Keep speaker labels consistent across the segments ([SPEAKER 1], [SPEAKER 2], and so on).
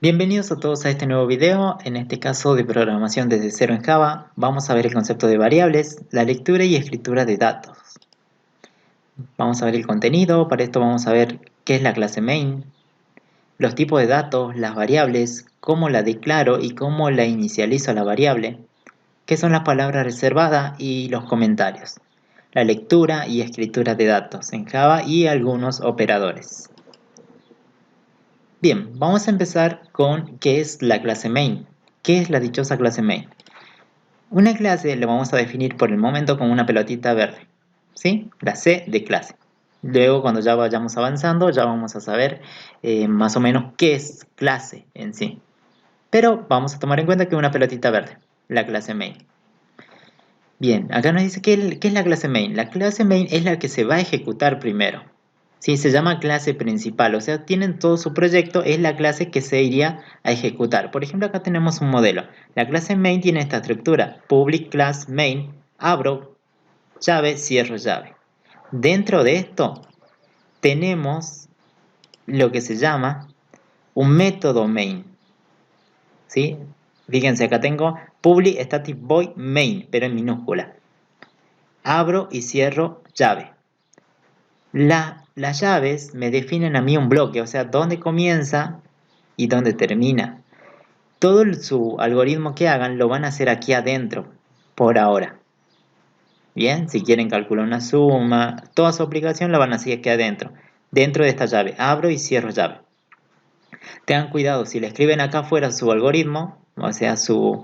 [SPEAKER 1] Bienvenidos a todos a este nuevo video, en este caso de programación desde cero en Java. Vamos a ver el concepto de variables, la lectura y escritura de datos. Vamos a ver el contenido, para esto vamos a ver qué es la clase main, los tipos de datos, las variables, cómo la declaro y cómo la inicializo a la variable, qué son las palabras reservadas y los comentarios, la lectura y escritura de datos en Java y algunos operadores. Bien, vamos a empezar con qué es la clase main. ¿Qué es la dichosa clase main? Una clase la vamos a definir por el momento como una pelotita verde, ¿sí? La C de clase. Luego, cuando ya vayamos avanzando, ya vamos a saber más o menos qué es clase en sí. Pero vamos a tomar en cuenta que es una pelotita verde, la clase main. Bien, acá nos dice qué es la clase main. La clase main es la que se va a ejecutar primero. Sí, se llama clase principal, o sea, tienen todo su proyecto, es la clase que se iría a ejecutar. Por ejemplo, acá tenemos un modelo. La clase main tiene esta estructura: public class main, abro llave, cierro llave. Dentro de esto tenemos lo que se llama un método main. ¿Sí? Fíjense, acá tengo public static void main, pero en minúscula. Abro y cierro llave. Las llaves me definen a mí un bloque, o sea, dónde comienza y dónde termina. Todo su algoritmo que hagan lo van a hacer aquí adentro, por ahora. Bien, si quieren calcular una suma, toda su aplicación la van a hacer aquí adentro, dentro de esta llave. Abro y cierro llave. Tengan cuidado, si le escriben acá afuera su algoritmo, o sea, su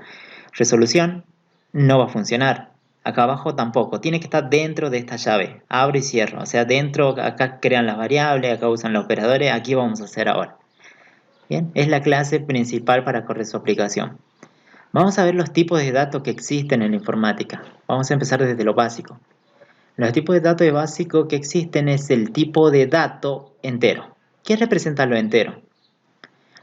[SPEAKER 1] resolución, no va a funcionar. Acá abajo tampoco, tiene que estar dentro de esta llave. Abro y cierro, o sea, dentro, acá crean las variables, acá usan los operadores, aquí vamos a hacer ahora. Bien, es la clase principal para correr su aplicación. Vamos a ver los tipos de datos que existen en la informática. Vamos a empezar desde lo básico. Los tipos de datos básicos que existen es el tipo de dato entero. ¿Qué representa lo entero?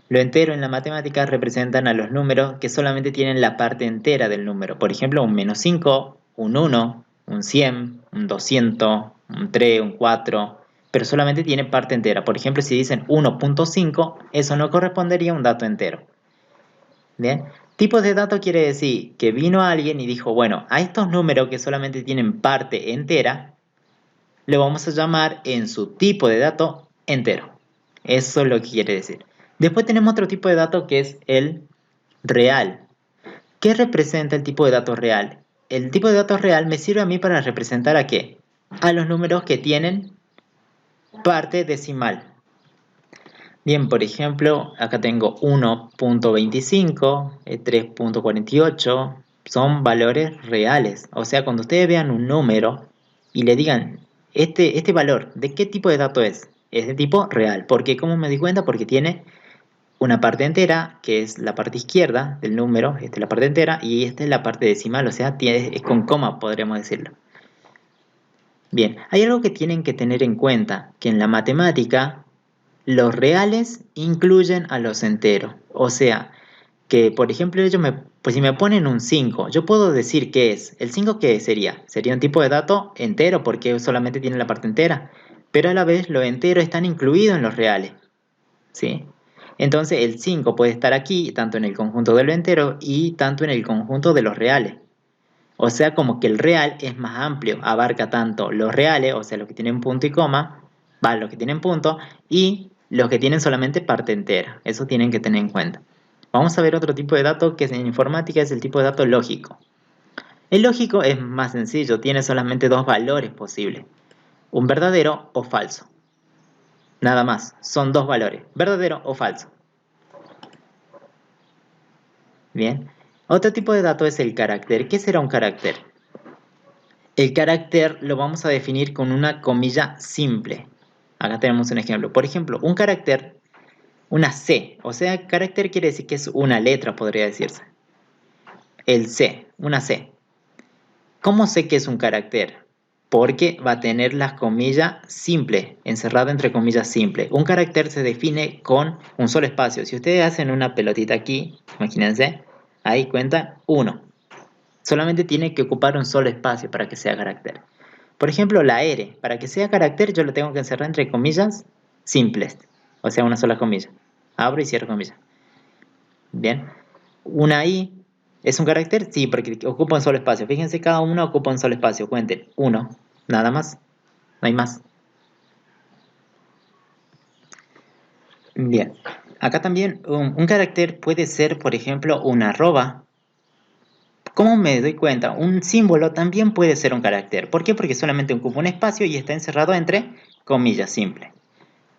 [SPEAKER 1] Lo entero en la matemática representan a los números que solamente tienen la parte entera del número. Por ejemplo, un -5, un 1, un 100, un 200, un 3, un 4, pero solamente tiene parte entera. Por ejemplo, si dicen 1.5, eso no correspondería a un dato entero. Bien, tipos de datos quiere decir que vino alguien y dijo, bueno, a estos números que solamente tienen parte entera, le vamos a llamar en su tipo de dato entero. Eso es lo que quiere decir. Después tenemos otro tipo de dato que es el real. ¿Qué representa el tipo de dato real? El tipo de dato real me sirve a mí para representar ¿a qué? A los números que tienen parte decimal. Bien, por ejemplo, acá tengo 1.25, 3.48, son valores reales. O sea, cuando ustedes vean un número y le digan, este valor, ¿de qué tipo de dato es? Es de tipo real. ¿Por qué? ¿Cómo me di cuenta? Porque tiene una parte entera, que es la parte izquierda del número, esta es la parte entera, y esta es la parte decimal, o sea, es con coma, podríamos decirlo. Bien, hay algo que tienen que tener en cuenta, que en la matemática los reales incluyen a los enteros. O sea, que por ejemplo pues si me ponen un 5, yo puedo decir qué es. ¿El 5 qué sería? Sería un tipo de dato entero porque solamente tiene la parte entera. Pero a la vez los enteros están incluidos en los reales. ¿Sí? Entonces el 5 puede estar aquí, tanto en el conjunto de lo entero y tanto en el conjunto de los reales. O sea, como que el real es más amplio, abarca tanto los reales, o sea, los que tienen punto y coma, los que tienen punto, y los que tienen solamente parte entera. Eso tienen que tener en cuenta. Vamos a ver otro tipo de dato que en informática es el tipo de dato lógico. El lógico es más sencillo, tiene solamente dos valores posibles, un verdadero o falso. Nada más, son dos valores, verdadero o falso. Bien. Otro tipo de dato es el carácter. ¿Qué será un carácter? El carácter lo vamos a definir con una comilla simple. Acá tenemos un ejemplo. Por ejemplo, un carácter, una C. O sea, carácter quiere decir que es una letra, podría decirse. El C, una C. ¿Cómo sé que es un carácter? Porque va a tener las comillas simple, encerrada entre comillas simple. Un carácter se define con un solo espacio. Si ustedes hacen una pelotita aquí, imagínense, ahí cuenta 1. Solamente tiene que ocupar un solo espacio para que sea carácter. Por ejemplo, la R, para que sea carácter yo lo tengo que encerrar entre comillas simples, o sea, una sola comilla. Abro y cierro comillas. Bien. Una I es un carácter, sí, porque ocupa un solo espacio. Fíjense, cada uno ocupa un solo espacio. Cuenten, uno, nada más, no hay más. Bien. Acá también un carácter puede ser, por ejemplo, una arroba. ¿Cómo me doy cuenta? Un símbolo también puede ser un carácter. ¿Por qué? Porque solamente ocupa un espacio y está encerrado entre comillas simples.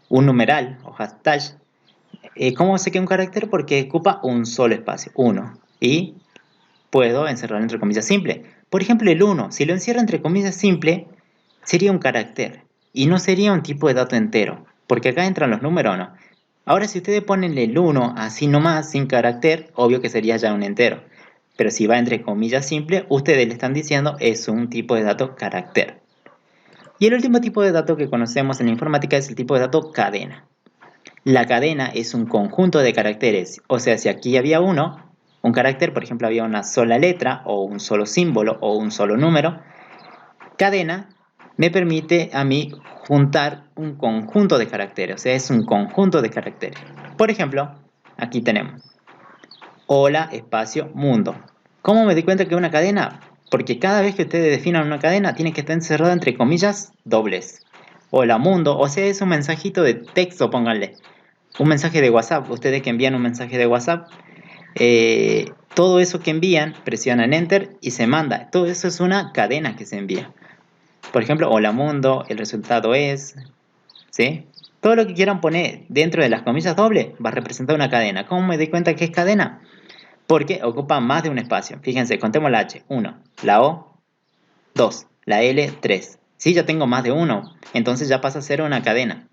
[SPEAKER 1] Un numeral o hashtag. ¿Cómo sé que es un carácter? Porque ocupa un solo espacio, uno. Y puedo encerrarlo entre comillas simple. Por ejemplo, el uno, si lo encierro entre comillas simple, sería un carácter. Y no sería un tipo de dato entero. Porque acá entran los números, ¿no? Ahora, si ustedes ponen el uno así nomás, sin carácter, obvio que sería ya un entero. Pero si va entre comillas simple, ustedes le están diciendo es un tipo de dato carácter. Y el último tipo de dato que conocemos en la informática es el tipo de dato cadena. La cadena es un conjunto de caracteres, o sea, si aquí había un carácter, por ejemplo, había una sola letra o un solo símbolo o un solo número, cadena me permite a mí juntar un conjunto de caracteres, o sea, es un conjunto de caracteres. Por ejemplo, aquí tenemos hola, espacio, mundo. ¿Cómo me di cuenta que es una cadena? Porque cada vez que ustedes definan una cadena, tiene que estar encerrada entre comillas dobles. Hola, mundo, o sea, es un mensajito de texto, pónganle. Un mensaje de WhatsApp, ustedes que envían un mensaje de WhatsApp, todo eso que envían, presionan Enter y se manda. Todo eso es una cadena que se envía. Por ejemplo, hola mundo, el resultado es, ¿sí? Todo lo que quieran poner dentro de las comillas dobles va a representar una cadena. ¿Cómo me doy cuenta que es cadena? Porque ocupa más de un espacio. Fíjense, contemos la H, 1, la O, 2, la L, 3. Si ya tengo más de uno, entonces ya pasa a ser una cadena.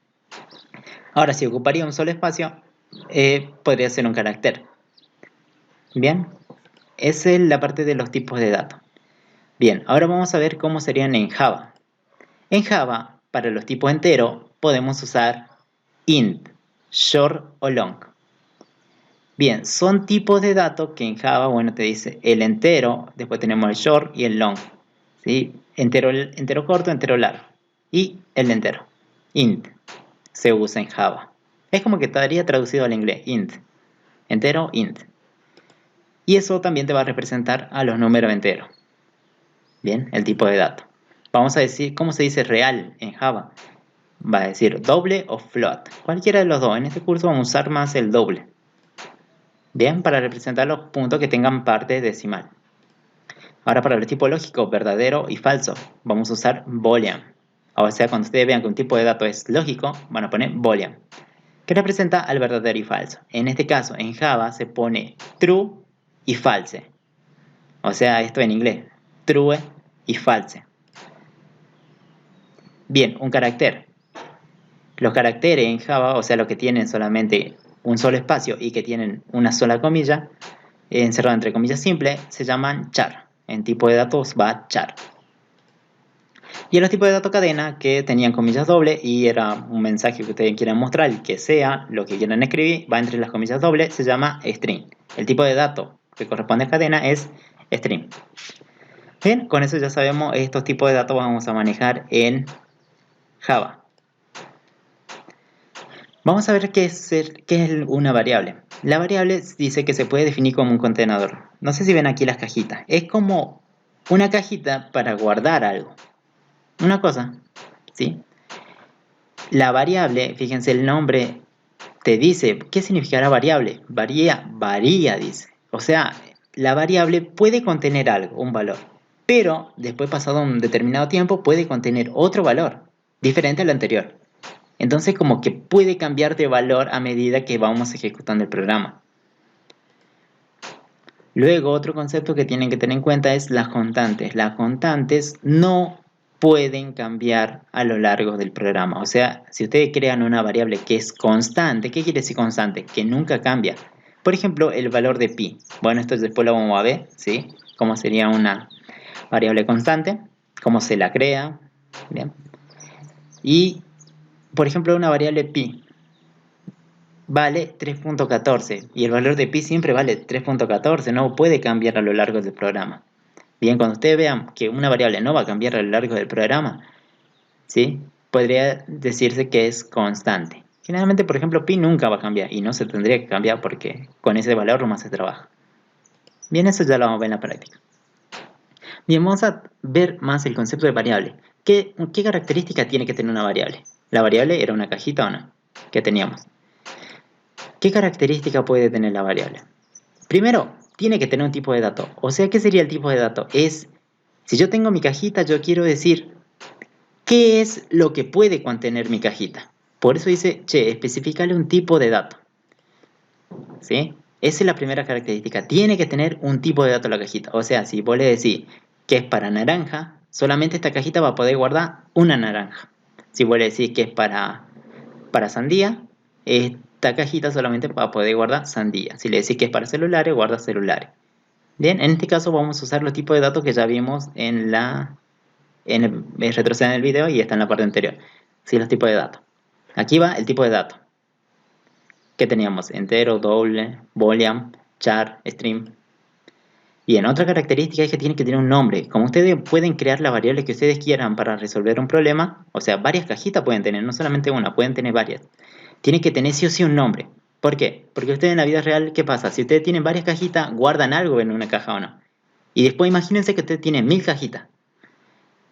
[SPEAKER 1] Ahora, si ocuparía un solo espacio, podría ser un carácter. Bien, esa es la parte de los tipos de datos. Bien, ahora vamos a ver cómo serían en Java. En Java, para los tipos enteros, podemos usar int, short o long. Bien, son tipos de datos que en Java, bueno, te dice el entero, después tenemos el short y el long. ¿Sí? Entero corto, entero largo. Y el entero, int, se usa en Java. Es como que estaría traducido al inglés, int, entero, int. Y eso también te va a representar a los números enteros. Bien, el tipo de dato. Vamos a decir, ¿cómo se dice real en Java? Va a decir doble o float. Cualquiera de los dos. En este curso vamos a usar más el doble. Bien, para representar los puntos que tengan parte decimal. Ahora para el tipo lógico, verdadero y falso, vamos a usar boolean. O sea, cuando ustedes vean que un tipo de dato es lógico, van a poner boolean, que representa al verdadero y falso. En este caso, en Java se pone true y false. O sea, esto en inglés, true y false. Bien, un carácter. Los caracteres en Java, o sea, los que tienen solamente un solo espacio y que tienen una sola comilla, encerrado entre comillas simples, se llaman char. En tipo de datos va char. Y en los tipos de datos cadena que tenían comillas dobles y era un mensaje que ustedes quieran mostrar, el que sea, lo que quieran escribir, va entre las comillas dobles, se llama string. El tipo de dato que corresponde a cadena es string. Bien, con eso ya sabemos estos tipos de datos vamos a manejar en Java. Vamos a ver qué es una variable. La variable dice que se puede definir como un contenedor. No sé si ven aquí las cajitas. Es como una cajita para guardar algo. Una cosa, ¿sí? La variable, fíjense el nombre, te dice, ¿qué significará variable? Varía, dice. O sea, la variable puede contener algo, un valor, pero después pasado un determinado tiempo puede contener otro valor, diferente al anterior. Entonces como que puede cambiar de valor a medida que vamos ejecutando el programa. Luego otro concepto que tienen que tener en cuenta es las constantes. Las constantes no pueden cambiar a lo largo del programa. O sea, si ustedes crean una variable que es constante, ¿qué quiere decir constante? Que nunca cambia. Por ejemplo, el valor de pi. Bueno, esto después lo vamos a ver, ¿sí? Cómo sería una variable constante, cómo se la crea, ¿bien? Y, por ejemplo, una variable pi vale 3.14 y el valor de pi siempre vale 3.14, no puede cambiar a lo largo del programa. Bien, cuando ustedes vean que una variable no va a cambiar a lo largo del programa, ¿sí? Podría decirse que es constante. Generalmente, por ejemplo, pi nunca va a cambiar y no se tendría que cambiar porque con ese valor nomás se trabaja. Bien, eso ya lo vamos a ver en la práctica. Bien, vamos a ver más el concepto de variable. ¿Qué característica tiene que tener una variable? ¿La variable era una cajita o no? ¿Qué teníamos? ¿Qué característica puede tener la variable? Primero, tiene que tener un tipo de dato. O sea, ¿qué sería el tipo de dato? Si yo tengo mi cajita, yo quiero decir qué es lo que puede contener mi cajita. Por eso dice, che, especificarle un tipo de dato. ¿Sí? Esa es la primera característica. Tiene que tener un tipo de dato la cajita. O sea, si vos le decís que es para naranja, solamente esta cajita va a poder guardar una naranja. Si vos le decís que es para sandía, esta cajita solamente va a poder guardar sandía. Si le decís que es para celulares, guarda celulares. Bien, en este caso vamos a usar los tipos de datos que ya vimos retroceder en el video y está en la parte anterior. Sí, los tipos de datos. Aquí va el tipo de dato. ¿Qué teníamos? Entero, doble, boolean, char, string. Bien, otra característica es que tiene que tener un nombre. Como ustedes pueden crear la variable que ustedes quieran para resolver un problema, o sea, varias cajitas pueden tener, no solamente una, pueden tener varias. Tiene que tener sí o sí un nombre. ¿Por qué? Porque ustedes en la vida real, ¿qué pasa? Si ustedes tienen varias cajitas, guardan algo en una caja o no. Y después imagínense que ustedes tienen 1000 cajitas.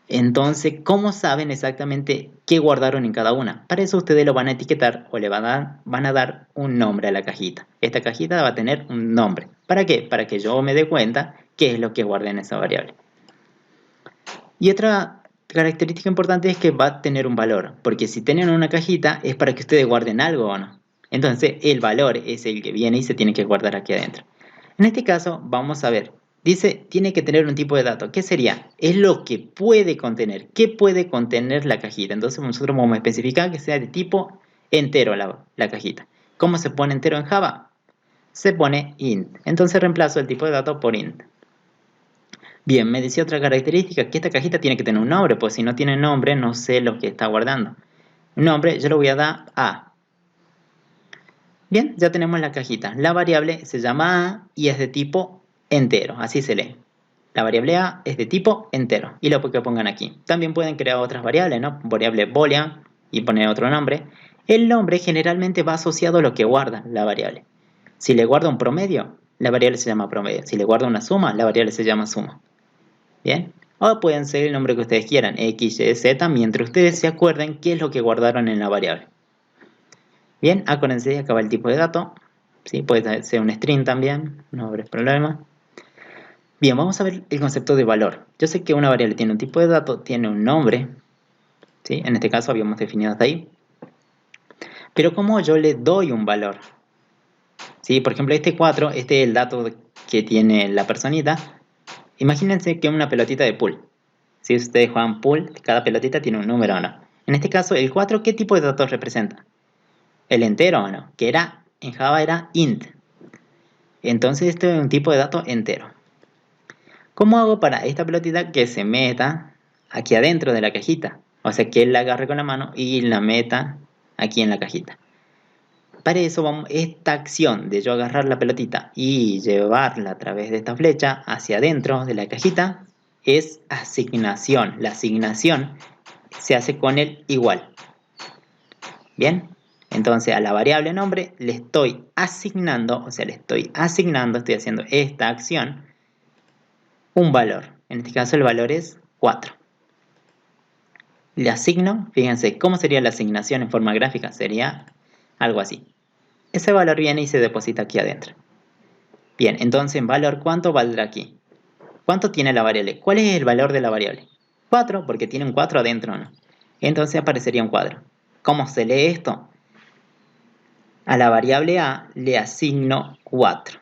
[SPEAKER 1] Entonces, ¿cómo saben exactamente qué guardaron en cada una? Para eso ustedes lo van a etiquetar o le van a dar un nombre a la cajita. Esta cajita va a tener un nombre. ¿Para qué? Para que yo me dé cuenta qué es lo que guardé en esa variable. Y otra característica importante es que va a tener un valor, porque si tienen una cajita es para que ustedes guarden algo o no. Entonces, el valor es el que viene y se tiene que guardar aquí adentro. En este caso, vamos a ver. Dice, tiene que tener un tipo de dato. ¿Qué sería? Es lo que puede contener. ¿Qué puede contener la cajita? Entonces nosotros vamos a especificar que sea de tipo entero la cajita. ¿Cómo se pone entero en Java? Se pone int. Entonces reemplazo el tipo de dato por int. Bien, me decía otra característica, que esta cajita tiene que tener un nombre, pues si no tiene nombre no sé lo que está guardando. Un nombre yo le voy a dar A. Bien, ya tenemos la cajita. La variable se llama A y es de tipo entero, así se lee. La variable A es de tipo entero y lo que pongan aquí. También pueden crear otras variables, ¿no? Variable boolean y poner otro nombre. El nombre generalmente va asociado a lo que guarda la variable. Si le guarda un promedio, la variable se llama promedio. Si le guarda una suma, la variable se llama suma. Bien, o pueden ser el nombre que ustedes quieran, X, Y, Z, mientras ustedes se acuerden qué es lo que guardaron en la variable. Bien, acuérdense de acá el tipo de dato. ¿Sí? Puede ser un string también, no habrá problema. Bien, vamos a ver el concepto de valor. Yo sé que una variable tiene un tipo de dato, tiene un nombre. ¿Sí? En este caso habíamos definido hasta ahí. Pero ¿cómo yo le doy un valor? ¿Sí? Por ejemplo, este 4, este es el dato que tiene la personita. Imagínense que es una pelotita de pool. Si ustedes juegan pool, cada pelotita tiene un número o no. En este caso, el 4, ¿qué tipo de datos representa? El entero o no, que en Java era int. Entonces esto es un tipo de dato entero. ¿Cómo hago para esta pelotita que se meta aquí adentro de la cajita? O sea, que él la agarre con la mano y la meta aquí en la cajita. Para eso, esta acción de yo agarrar la pelotita y llevarla a través de esta flecha hacia adentro de la cajita es asignación. La asignación se hace con el igual. Bien, entonces a la variable nombre le estoy asignando, estoy haciendo esta acción, un valor. En este caso el valor es 4. Le asigno, fíjense, ¿cómo sería la asignación en forma gráfica? Sería algo así. Ese valor viene y se deposita aquí adentro. Bien, entonces en valor, ¿cuánto valdrá aquí? ¿Cuánto tiene la variable? ¿Cuál es el valor de la variable? 4, porque tiene un 4 adentro, ¿no? Entonces aparecería un cuadro. ¿Cómo se lee esto? A la variable A le asigno 4.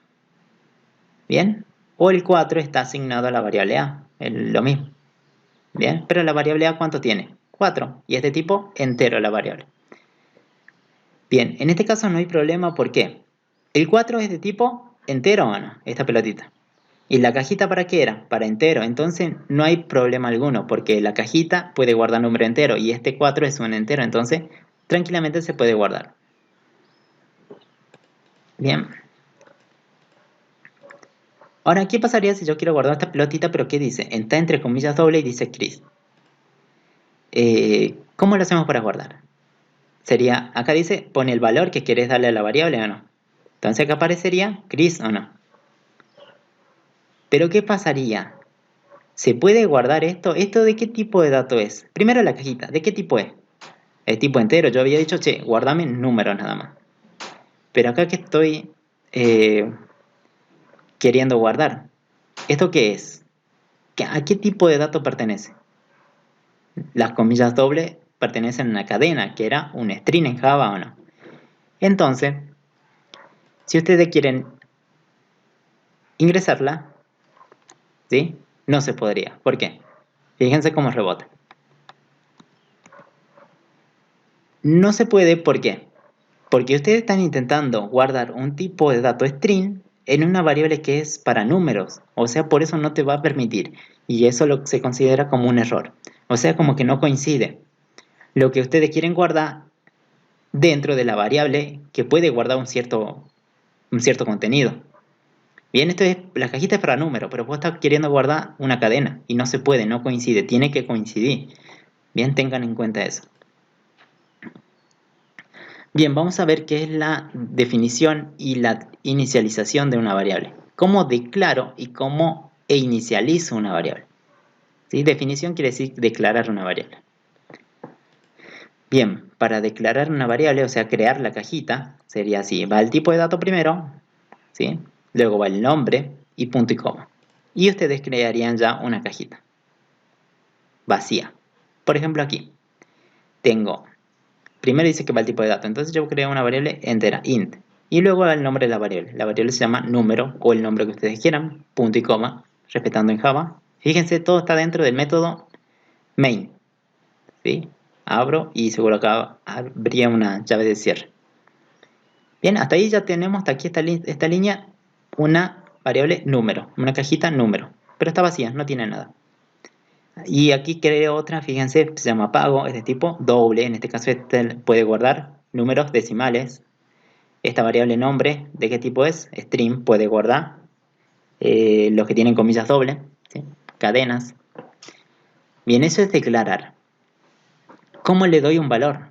[SPEAKER 1] ¿Bien? O el 4 está asignado a la variable A. Es lo mismo. ¿Bien? Pero la variable A, ¿cuánto tiene? 4. Y es de tipo entero la variable. Bien, en este caso no hay problema. ¿Por qué? El 4 es de tipo entero o no, esta pelotita. ¿Y la cajita para qué era? Para entero. Entonces no hay problema alguno, porque la cajita puede guardar número entero y este 4 es un entero. Entonces tranquilamente se puede guardar. Bien. Ahora, ¿qué pasaría si yo quiero guardar esta pelotita, pero qué dice? Está entre comillas doble y dice Chris. ¿Cómo lo hacemos para guardar? sería, acá dice, pone el valor que querés darle a la variable o no. Entonces acá aparecería Chris o no. Pero ¿qué pasaría? ¿Se puede guardar esto? ¿Esto de qué tipo de dato es? Primero la cajita, ¿de qué tipo es? ¿Es tipo entero? Yo había dicho, che, guardame números nada más. Pero acá que estoy queriendo guardar, ¿esto qué es? ¿A qué tipo de dato pertenece? Las comillas dobles pertenecen a una cadena, que era un string en Java o no. Entonces, si ustedes quieren ingresarla, ¿sí? No se podría. ¿Por qué? Fíjense cómo rebota. No se puede, ¿por qué? Porque ustedes están intentando guardar un tipo de dato string en una variable que es para números. O sea, por eso no te va a permitir. Y eso se considera como un error. O sea, como que no coincide. Lo que ustedes quieren guardar dentro de la variable que puede guardar un cierto contenido. Bien, la cajita es para números, pero vos estás queriendo guardar una cadena y no se puede, no coincide, tiene que coincidir. Bien, tengan en cuenta eso. Bien, vamos a ver qué es la definición y la inicialización de una variable. Cómo declaro y cómo inicializo una variable. ¿Sí? Definición quiere decir declarar una variable. Bien, para declarar una variable, o sea, crear la cajita, sería así. Va el tipo de dato primero, ¿sí? Luego va el nombre y punto y coma. Y ustedes crearían ya una cajita vacía. Por ejemplo, aquí tengo, primero dice que va el tipo de dato, entonces yo creo una variable entera, int, y luego va el nombre de la variable. La variable se llama número o el nombre que ustedes quieran, punto y coma, respetando en Java. Fíjense, todo está dentro del método main, ¿sí? Abro y seguro acá habría una llave de cierre. Bien, hasta ahí ya tenemos, hasta aquí esta línea, una variable número, una cajita número, pero está vacía, no tiene nada. Y aquí creo otra, fíjense, se llama pago, es de tipo doble, en este caso este puede guardar números decimales. Esta variable nombre, ¿de qué tipo es? String, puede guardar los que tienen comillas doble, ¿sí? Cadenas. Bien, eso es declarar. ¿Cómo le doy un valor?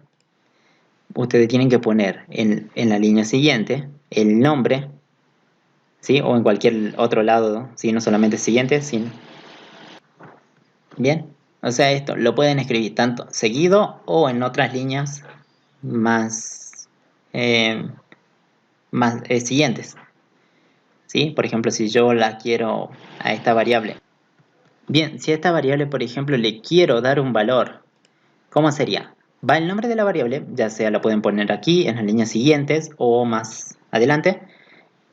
[SPEAKER 1] Ustedes tienen que poner en la línea siguiente el nombre, ¿sí? O en cualquier otro lado, ¿sí? No solamente siguiente, sino... Bien, o sea, esto lo pueden escribir tanto seguido o en otras líneas más, eh, más siguientes, ¿sí? Por ejemplo, si yo la quiero a esta variable. Bien, si a esta variable, por ejemplo, le quiero dar un valor, ¿cómo sería? Va el nombre de la variable, ya sea lo pueden poner aquí en las líneas siguientes o más adelante.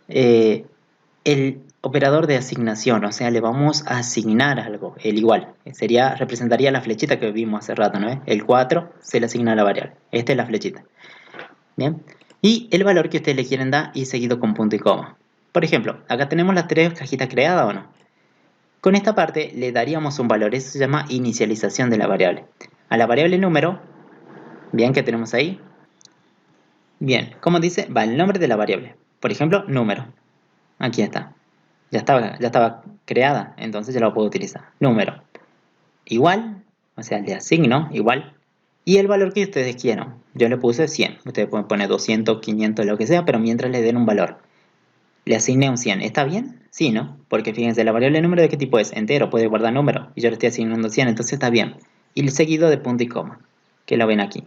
[SPEAKER 1] El operador de asignación, o sea, le vamos a asignar algo, el igual. Representaría la flechita que vimos hace rato, ¿no? El 4 se le asigna a la variable. Esta es la flechita. Bien. Y el valor que ustedes le quieren dar y seguido con punto y coma. Por ejemplo, acá tenemos las tres cajitas creadas o no. Con esta parte le daríamos un valor, eso se llama inicialización de la variable. A la variable número, bien, que tenemos ahí. Bien, como dice, va el nombre de la variable. Por ejemplo, número. Aquí está. Ya estaba creada, entonces ya la puedo utilizar. Número. Igual, o sea, le asigno igual. Y el valor que ustedes quieran. Yo le puse 100. Ustedes pueden poner 200, 500, lo que sea, pero mientras le den un valor. Le asigné un 100. ¿Está bien? Sí, ¿no? Porque fíjense, la variable número de qué tipo es. Entero, puede guardar número. Y yo le estoy asignando 100, entonces está bien. Y el seguido de punto y coma, que lo ven aquí.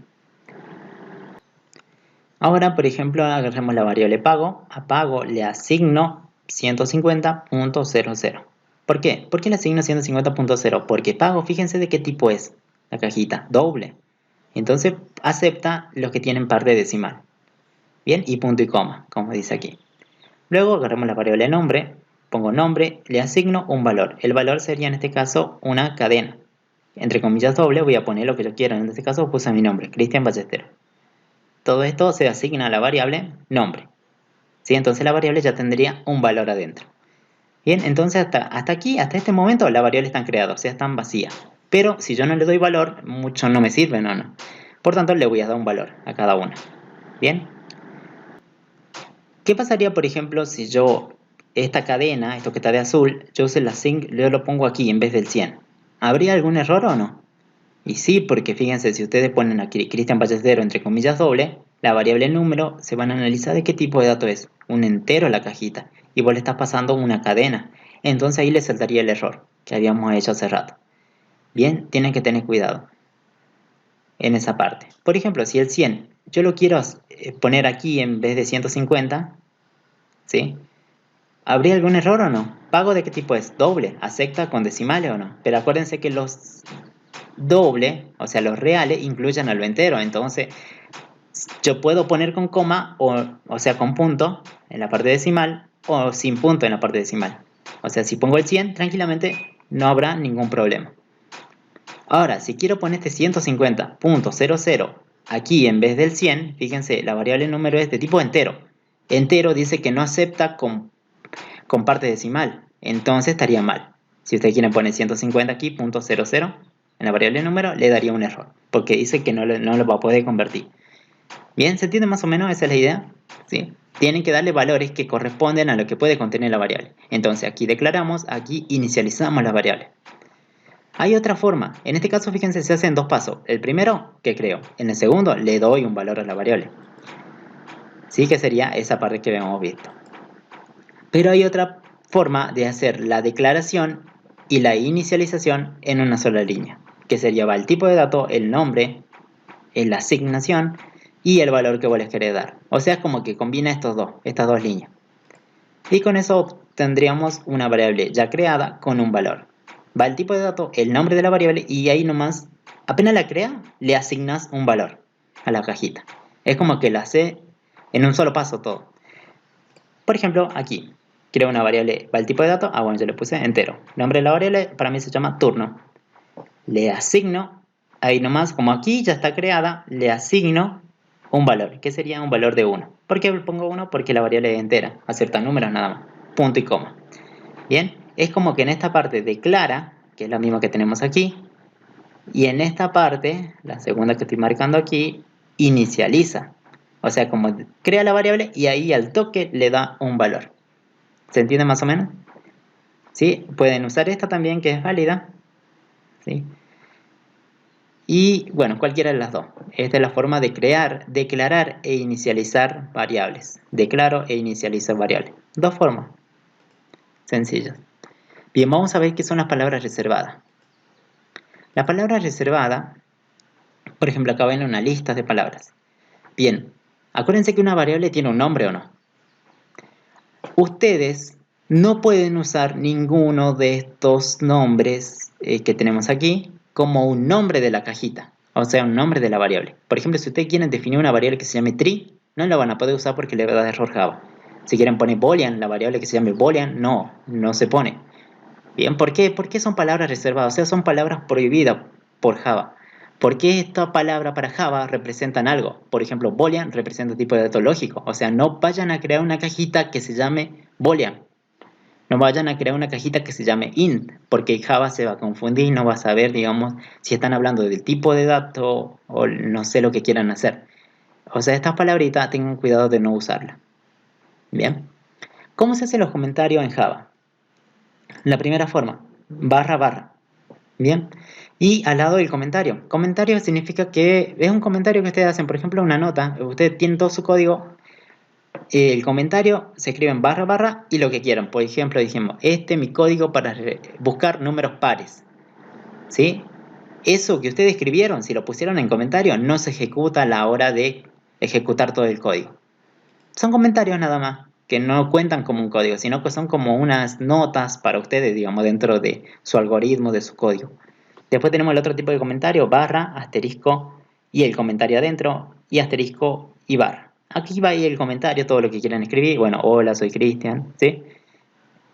[SPEAKER 1] Ahora, por ejemplo, agarremos la variable pago. A pago le asigno 150.00. ¿Por qué? ¿Por qué le asigno 150.0? Porque pago, fíjense de qué tipo es la cajita, doble. Entonces acepta los que tienen par de decimal. Bien, y punto y coma, como dice aquí. Luego agarramos la variable nombre, pongo nombre, le asigno un valor. El valor sería en este caso una cadena. Entre comillas doble voy a poner lo que yo quiera. En este caso puse mi nombre, Cristian Ballesteros. Todo esto se asigna a la variable nombre. ¿Sí? Entonces la variable ya tendría un valor adentro. Bien, entonces hasta aquí, hasta este momento, las variables están creadas, o sea, están vacías. Pero si yo no le doy valor, mucho no me sirve, no. Por tanto, le voy a dar un valor a cada una. Bien. ¿Qué pasaría, por ejemplo, si yo, esta cadena, esto que está de azul, yo lo pongo aquí en vez del 100? ¿Habría algún error o no? Y sí, porque fíjense, si ustedes ponen aquí Cristian Ballestero entre comillas doble, la variable número se van a analizar de qué tipo de dato es, un entero la cajita, y vos le estás pasando una cadena. Entonces ahí le saltaría el error que habíamos hecho hace rato. Bien, tienen que tener cuidado en esa parte. Por ejemplo, si el 100 yo lo quiero poner aquí en vez de 150, ¿sí? ¿Habría algún error o no? ¿Pago de qué tipo es? ¿Doble? ¿Acepta con decimales o no? Pero acuérdense que los doble, o sea, los reales, incluyen a lo entero. Entonces, yo puedo poner con coma, o sea, con punto en la parte decimal, o sin punto en la parte decimal. O sea, si pongo el 100, tranquilamente no habrá ningún problema. Ahora, si quiero poner este 150.00 aquí en vez del 100, fíjense, la variable número es de tipo entero. Entero dice que no acepta con parte decimal, entonces estaría mal. Si ustedes quieren poner 150 aquí, punto 00, en la variable número, le daría un error, porque dice que no lo va a poder convertir. Bien, ¿se entiende más o menos? Esa es la idea. ¿Sí? Tienen que darle valores que corresponden a lo que puede contener la variable. Entonces aquí declaramos, aquí inicializamos la variable. Hay otra forma. En este caso, fíjense, se hace en dos pasos. El primero, que creo. En el segundo, le doy un valor a la variable. Sí, que sería esa parte que habíamos visto. Pero hay otra forma de hacer la declaración y la inicialización en una sola línea, que sería el tipo de dato, el nombre, la asignación y el valor que vos les querés dar. O sea, es como que combina estas dos líneas. Y con eso tendríamos una variable ya creada con un valor. Va el tipo de dato, el nombre de la variable y ahí nomás, apenas la crea, le asignas un valor a la cajita. Es como que la hace en un solo paso todo. Por ejemplo, aquí, creo una variable, va el tipo de dato, bueno, yo le puse entero. El nombre de la variable para mí se llama turno. Le asigno, ahí nomás, como aquí ya está creada, le asigno un valor, que sería un valor de 1. ¿Por qué le pongo 1? Porque la variable es entera, acepta números nada más, punto y coma. Bien, es como que en esta parte declara, que es la misma que tenemos aquí, y en esta parte, la segunda que estoy marcando aquí, inicializa. O sea, como crea la variable y ahí al toque le da un valor. ¿Se entiende más o menos? ¿Sí? Pueden usar esta también, que es válida. ¿Sí? Y bueno, cualquiera de las dos. Esta es la forma de crear, declarar e inicializar variables. Declaro e inicializo variables. Dos formas sencillas. Bien, vamos a ver qué son las palabras reservadas. La palabra reservada, por ejemplo, acá ven una lista de palabras. Bien, acuérdense que una variable tiene un nombre o no. Ustedes no pueden usar ninguno de estos nombres que tenemos aquí como un nombre de la cajita, o sea, un nombre de la variable. Por ejemplo, si ustedes quieren definir una variable que se llame tree, no la van a poder usar porque le va a dar error Java. Si quieren poner boolean, la variable que se llame boolean, no se pone. Bien, ¿por qué? Porque son palabras reservadas, o sea, son palabras prohibidas por Java. ¿Por qué esta palabra para Java representan algo? Por ejemplo, boolean representa tipo de dato lógico. O sea, no vayan a crear una cajita que se llame boolean. No vayan a crear una cajita que se llame int, porque Java se va a confundir y no va a saber, digamos, si están hablando del tipo de dato o no sé lo que quieran hacer. O sea, estas palabritas tengan cuidado de no usarlas. Bien. ¿Cómo se hacen los comentarios en Java? La primera forma, barra barra. Bien. Y al lado del comentario. Comentario significa que es un comentario que ustedes hacen, por ejemplo, una nota. Ustedes tienen todo su código. El comentario se escribe en barra barra y lo que quieran. Por ejemplo, dijimos, este es mi código para buscar números pares. ¿Sí? Eso que ustedes escribieron, si lo pusieron en comentario, no se ejecuta a la hora de ejecutar todo el código. Son comentarios nada más, que no cuentan como un código, sino que son como unas notas para ustedes, digamos, dentro de su algoritmo, de su código. Después tenemos el otro tipo de comentario, barra, asterisco y el comentario adentro, y asterisco y barra. Aquí va ahí el comentario, todo lo que quieran escribir. Bueno, hola, soy Cristian, ¿sí?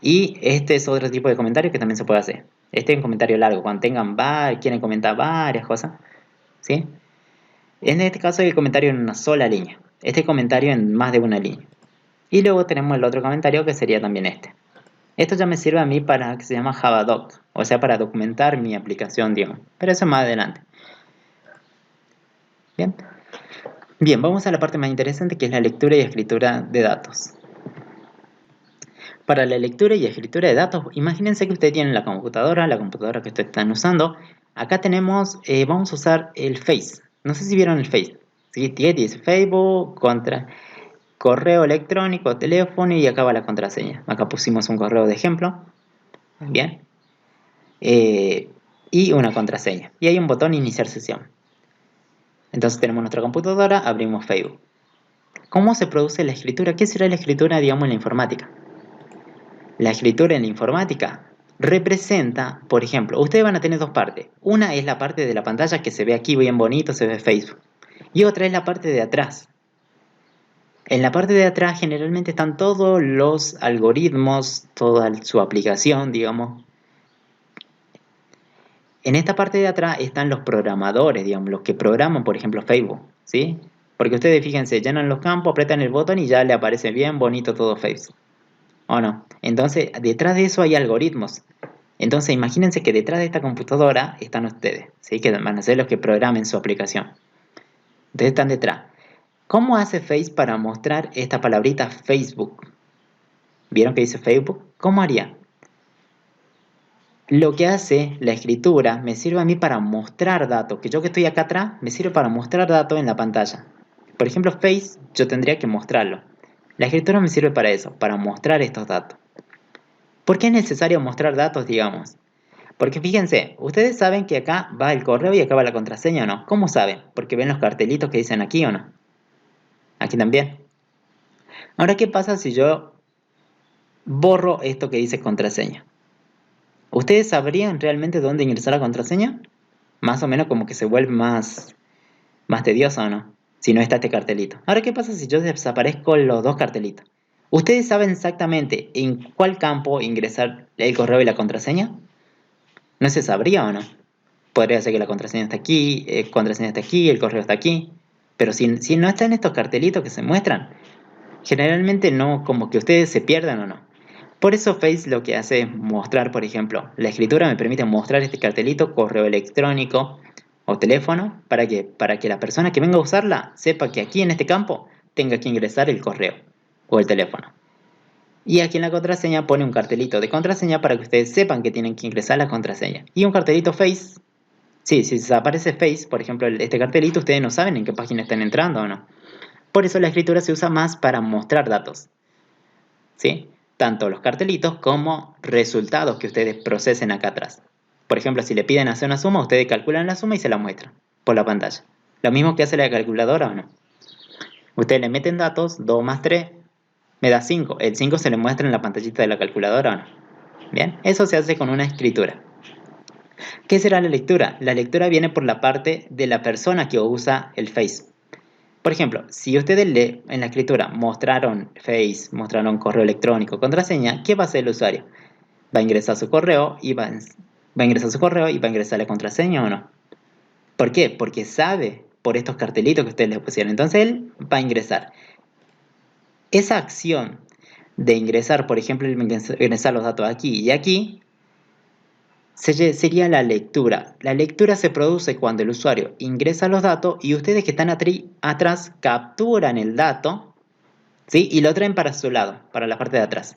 [SPEAKER 1] Y este es otro tipo de comentario que también se puede hacer. Este es un comentario largo, cuando quieren comentar varias cosas, ¿sí? En este caso el comentario en una sola línea. Este comentario en más de una línea. Y luego tenemos el otro comentario que sería también este. Esto ya me sirve a mí para que se llama JavaDoc, o sea, para documentar mi aplicación, digamos. Pero eso más adelante. Bien. Bien, vamos a la parte más interesante que es la lectura y escritura de datos. Para la lectura y escritura de datos, imagínense que ustedes tienen la computadora que ustedes están usando. acá tenemos, vamos a usar el Face. No sé si vieron el Face. ¿Sí? Dice Facebook, correo electrónico, teléfono y acá va la contraseña. Acá pusimos un correo de ejemplo. Bien. Y una contraseña. Y hay un botón iniciar sesión. Entonces tenemos nuestra computadora, abrimos Facebook. ¿Cómo se produce la escritura? ¿Qué será la escritura, digamos, en la informática? La escritura en la informática representa, por ejemplo, ustedes van a tener dos partes. Una es la parte de la pantalla que se ve aquí bien bonito, se ve Facebook. Y otra es la parte de atrás. En la parte de atrás generalmente están todos los algoritmos, toda su aplicación, digamos. En esta parte de atrás están los programadores, digamos, los que programan, por ejemplo, Facebook, ¿sí? Porque ustedes, fíjense, llenan los campos, apretan el botón y ya le aparece bien bonito todo Facebook. ¿O no? Entonces, detrás de eso hay algoritmos. Entonces, imagínense que detrás de esta computadora están ustedes, ¿sí? Que van a ser los que programen su aplicación. Entonces, están detrás. ¿Cómo hace Face para mostrar esta palabrita Facebook? ¿Vieron que dice Facebook? ¿Cómo haría? Lo que hace la escritura me sirve a mí para mostrar datos, que yo que estoy acá atrás me sirve para mostrar datos en la pantalla. Por ejemplo, Face yo tendría que mostrarlo. La escritura me sirve para eso, para mostrar estos datos. ¿Por qué es necesario mostrar datos, digamos? Porque fíjense, ustedes saben que acá va el correo y acá va la contraseña, ¿o no? ¿Cómo saben? Porque ven los cartelitos que dicen aquí, ¿o no? Aquí también. Ahora, ¿qué pasa si yo borro esto que dice contraseña? ¿Ustedes sabrían realmente dónde ingresar la contraseña? Más o menos como que se vuelve más tedioso, ¿o no? Si no está este cartelito. Ahora, ¿qué pasa si yo desaparezco los dos cartelitos? ¿Ustedes saben exactamente en cuál campo ingresar el correo y la contraseña? ¿No se sabría o no? Podría ser que la contraseña está aquí, el correo está aquí. Pero si no están estos cartelitos que se muestran, generalmente no, como que ustedes se pierdan o no. Por eso Face lo que hace es mostrar, por ejemplo, la escritura me permite mostrar este cartelito, correo electrónico o teléfono, para que la persona que venga a usarla sepa que aquí en este campo tenga que ingresar el correo o el teléfono. Y aquí en la contraseña pone un cartelito de contraseña para que ustedes sepan que tienen que ingresar la contraseña. Y un cartelito Face. Sí, si desaparece Face, por ejemplo, este cartelito, ustedes no saben en qué página están entrando o no. Por eso la escritura se usa más para mostrar datos. ¿Sí? Tanto los cartelitos como resultados que ustedes procesen acá atrás. Por ejemplo, si le piden hacer una suma, ustedes calculan la suma y se la muestran por la pantalla. Lo mismo que hace la calculadora o no. Ustedes le meten datos, 2 más 3 me da 5. El 5 se le muestra en la pantallita de la calculadora o no. Bien, eso se hace con una escritura. ¿Qué será la lectura? La lectura viene por la parte de la persona que usa el Face. Por ejemplo, si ustedes en la escritura mostraron Face, mostraron correo electrónico, contraseña, ¿qué va a hacer el usuario? ¿Va a ingresar su correo y va a ingresar su correo y va a ingresar la contraseña o no? ¿Por qué? Porque sabe por estos cartelitos que ustedes le pusieron. Entonces él va a ingresar. Esa acción de ingresar, por ejemplo, ingresar los datos aquí y aquí, sería la lectura. La lectura se produce cuando el usuario ingresa los datos y ustedes que están atrás capturan el dato, ¿sí? Y lo traen para su lado, para la parte de atrás.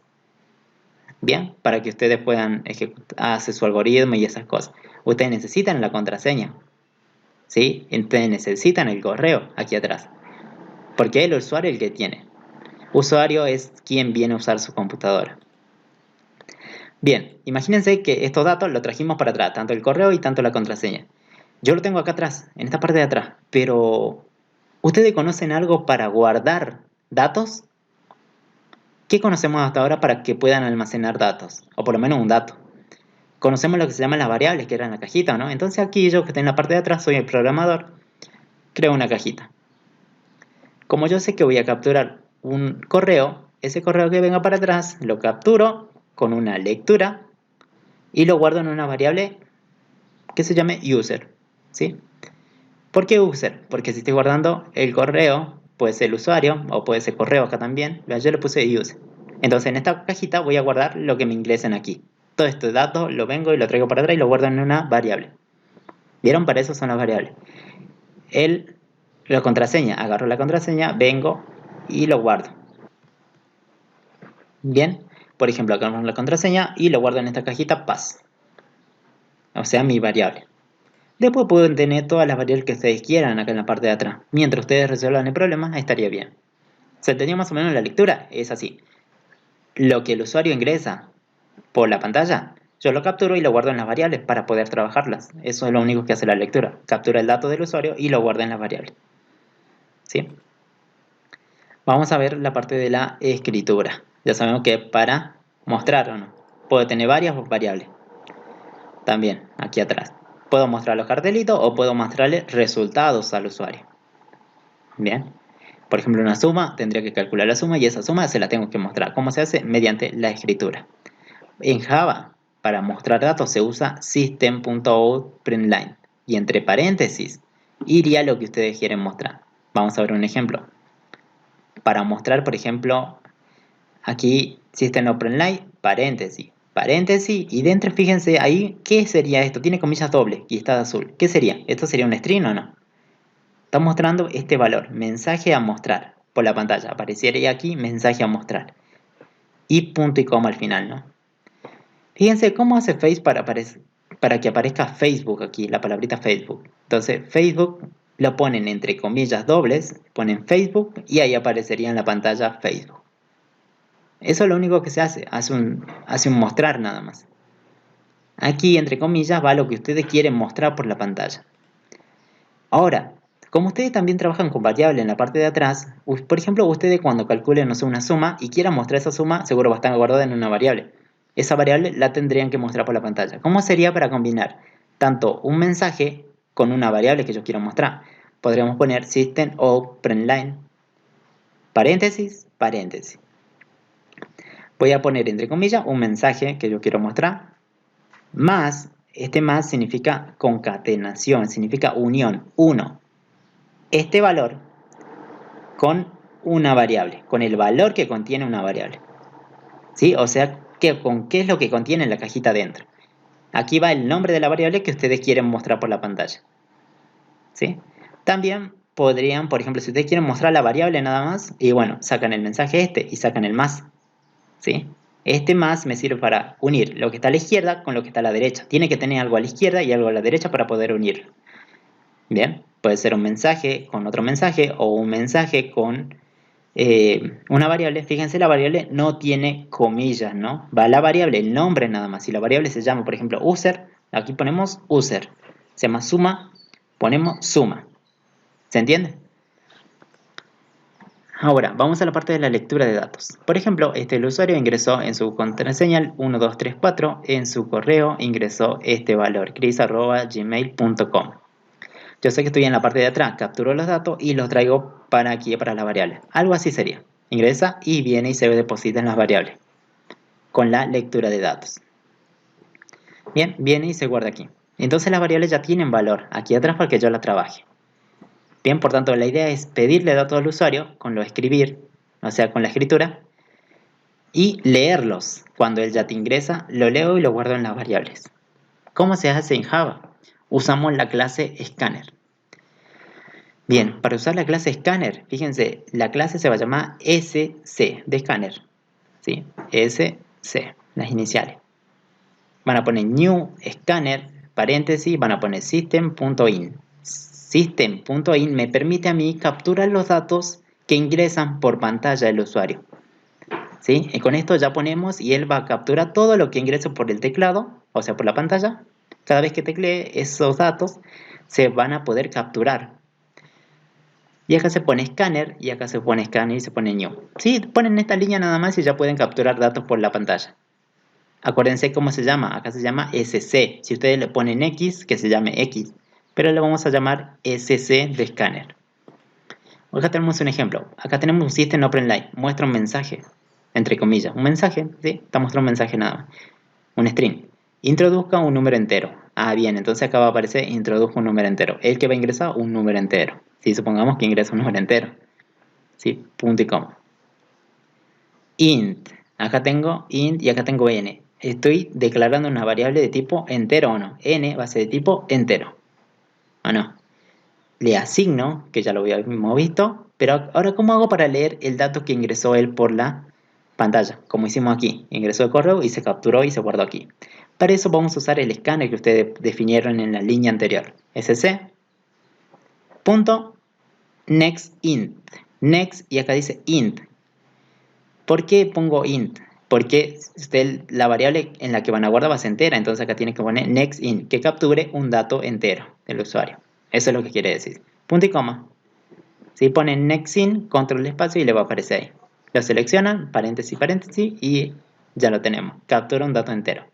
[SPEAKER 1] Bien, para que ustedes puedan hacer su algoritmo y esas cosas. Ustedes necesitan la contraseña, ¿sí? Ustedes necesitan el correo aquí atrás. Porque es el usuario el que tiene. Usuario es quien viene a usar su computadora. Bien, imagínense que estos datos los trajimos para atrás, tanto el correo y tanto la contraseña. Yo lo tengo acá atrás, en esta parte de atrás, pero ¿ustedes conocen algo para guardar datos? ¿Qué conocemos hasta ahora para que puedan almacenar datos? O por lo menos un dato. Conocemos lo que se llaman las variables, que eran la cajita, ¿no? Entonces aquí yo que estoy en la parte de atrás, soy el programador, creo una cajita. Como yo sé que voy a capturar un correo, ese correo que venga para atrás lo capturo con una lectura y lo guardo en una variable que se llame user, ¿sí? ¿Por qué user? Porque si estoy guardando el correo, puede ser el usuario o puede ser correo acá también, yo le puse user. Entonces en esta cajita voy a guardar lo que me ingresen aquí. Todo este dato lo vengo y lo traigo para atrás y lo guardo en una variable. ¿Vieron? Para eso son las variables. La contraseña, agarro la contraseña, vengo y lo guardo. Bien, por ejemplo, agarro la contraseña y lo guardo en esta cajita pass. O sea, mi variable. Después pueden tener todas las variables que ustedes quieran acá en la parte de atrás. Mientras ustedes resuelvan el problema, estaría bien. ¿Se entendió más o menos la lectura? Es así. Lo que el usuario ingresa por la pantalla, yo lo capturo y lo guardo en las variables para poder trabajarlas. Eso es lo único que hace la lectura. Captura el dato del usuario y lo guarda en las variables. ¿Sí? Vamos a ver la parte de la escritura. Ya sabemos que para mostrar o no, puedo tener varias variables. También, aquí atrás. Puedo mostrar los cartelitos o puedo mostrarle resultados al usuario. Bien. Por ejemplo, una suma, tendría que calcular la suma y esa suma se la tengo que mostrar. ¿Cómo se hace? Mediante la escritura. En Java, para mostrar datos se usa system.out.println y entre paréntesis iría lo que ustedes quieren mostrar. Vamos a ver un ejemplo. Para mostrar, por ejemplo, aquí system.out.println, paréntesis, paréntesis, y dentro, fíjense ahí, ¿qué sería esto? Tiene comillas dobles y está de azul. ¿Qué sería? ¿Esto sería un string o no? Está mostrando este valor, mensaje a mostrar, por la pantalla. Aparecería aquí, mensaje a mostrar. Y punto y coma al final, ¿no? Fíjense cómo hace Face para que aparezca Facebook aquí, la palabrita Facebook. Entonces, Facebook lo ponen entre comillas dobles, ponen Facebook y ahí aparecería en la pantalla Facebook. Eso es lo único que se hace un mostrar nada más. Aquí, entre comillas, va lo que ustedes quieren mostrar por la pantalla. Ahora, como ustedes también trabajan con variables en la parte de atrás, por ejemplo, ustedes cuando calculen, no sé, una suma y quieran mostrar esa suma, seguro va a estar guardada en una variable. Esa variable la tendrían que mostrar por la pantalla. ¿Cómo sería para combinar tanto un mensaje con una variable que yo quiero mostrar? Podríamos poner system.out.println, paréntesis, paréntesis. Voy a poner entre comillas un mensaje que yo quiero mostrar, más, este más significa concatenación, significa unión, uno. Este valor con una variable, con el valor que contiene una variable. ¿Sí? O sea, con qué es lo que contiene la cajita dentro. Aquí va el nombre de la variable que ustedes quieren mostrar por la pantalla. ¿Sí? También podrían, por ejemplo, si ustedes quieren mostrar la variable nada más, y bueno, sacan el mensaje este y sacan el más. ¿Sí? Este más me sirve para unir lo que está a la izquierda con lo que está a la derecha. Tiene que tener algo a la izquierda y algo a la derecha para poder unirlo. Bien, puede ser un mensaje con otro mensaje o un mensaje con una variable. Fíjense, la variable no tiene comillas, ¿no? Va la variable, el nombre nada más. Si la variable se llama, por ejemplo, user, aquí ponemos user. Se llama suma, ponemos suma. ¿Se entiende? Ahora, vamos a la parte de la lectura de datos. Por ejemplo, el usuario ingresó en su contraseña 1234, en su correo ingresó este valor, chris@gmail.com. Yo sé que estoy en la parte de atrás, capturo los datos y los traigo para aquí, para la variable. Algo así sería. Ingresa y viene y se deposita en las variables con la lectura de datos. Bien, viene y se guarda aquí. Entonces las variables ya tienen valor aquí atrás para que yo la trabaje. Bien, por tanto, la idea es pedirle datos al usuario con lo escribir, o sea, con la escritura, y leerlos. Cuando él ya te ingresa, lo leo y lo guardo en las variables. ¿Cómo se hace en Java? Usamos la clase Scanner. Bien, para usar la clase Scanner, fíjense, la clase se va a llamar SC, de Scanner. ¿Sí? SC, las iniciales. Van a poner new scanner, paréntesis, van a poner system.in. System.in me permite a mí capturar los datos que ingresan por pantalla del usuario. ¿Sí? Y con esto ya ponemos y él va a capturar todo lo que ingrese por el teclado, o sea, por la pantalla. Cada vez que teclee, esos datos se van a poder capturar. Y acá se pone scanner, y acá se pone scanner y se pone new. Sí, ponen esta línea nada más y ya pueden capturar datos por la pantalla. Acuérdense cómo se llama, acá se llama SC. Si ustedes le ponen X, que se llame X. Pero le vamos a llamar SC de scanner. Acá tenemos un ejemplo. Acá tenemos un system open muestra un mensaje, entre comillas. Un mensaje, ¿sí? Está mostrando un mensaje nada más. Un string. Introduzca un número entero. Ah, bien, entonces acá va a aparecer introduzca un número entero. El que va a ingresar un número entero. Si supongamos que ingresa un número entero. ¿Sí? Punto y coma. Int. Acá tengo int y acá tengo n. Estoy declarando una variable de tipo entero o no. N va a ser de tipo entero. ¿O no? Le asigno, que ya lo habíamos visto, pero ahora ¿cómo hago para leer el dato que ingresó él por la pantalla? Como hicimos aquí. Ingresó el correo y se capturó y se guardó aquí. Para eso vamos a usar el escáner que ustedes definieron en la línea anterior. sc.nextInt. Next y acá dice int. ¿Por qué pongo int? Porque la variable en la que van a guardar va a ser entera, entonces acá tiene que poner nextInt, que capture un dato entero del usuario. Eso es lo que quiere decir. Punto y coma. Si ponen nextInt, control espacio y le va a aparecer ahí. Lo seleccionan, paréntesis, paréntesis y ya lo tenemos. Captura un dato entero.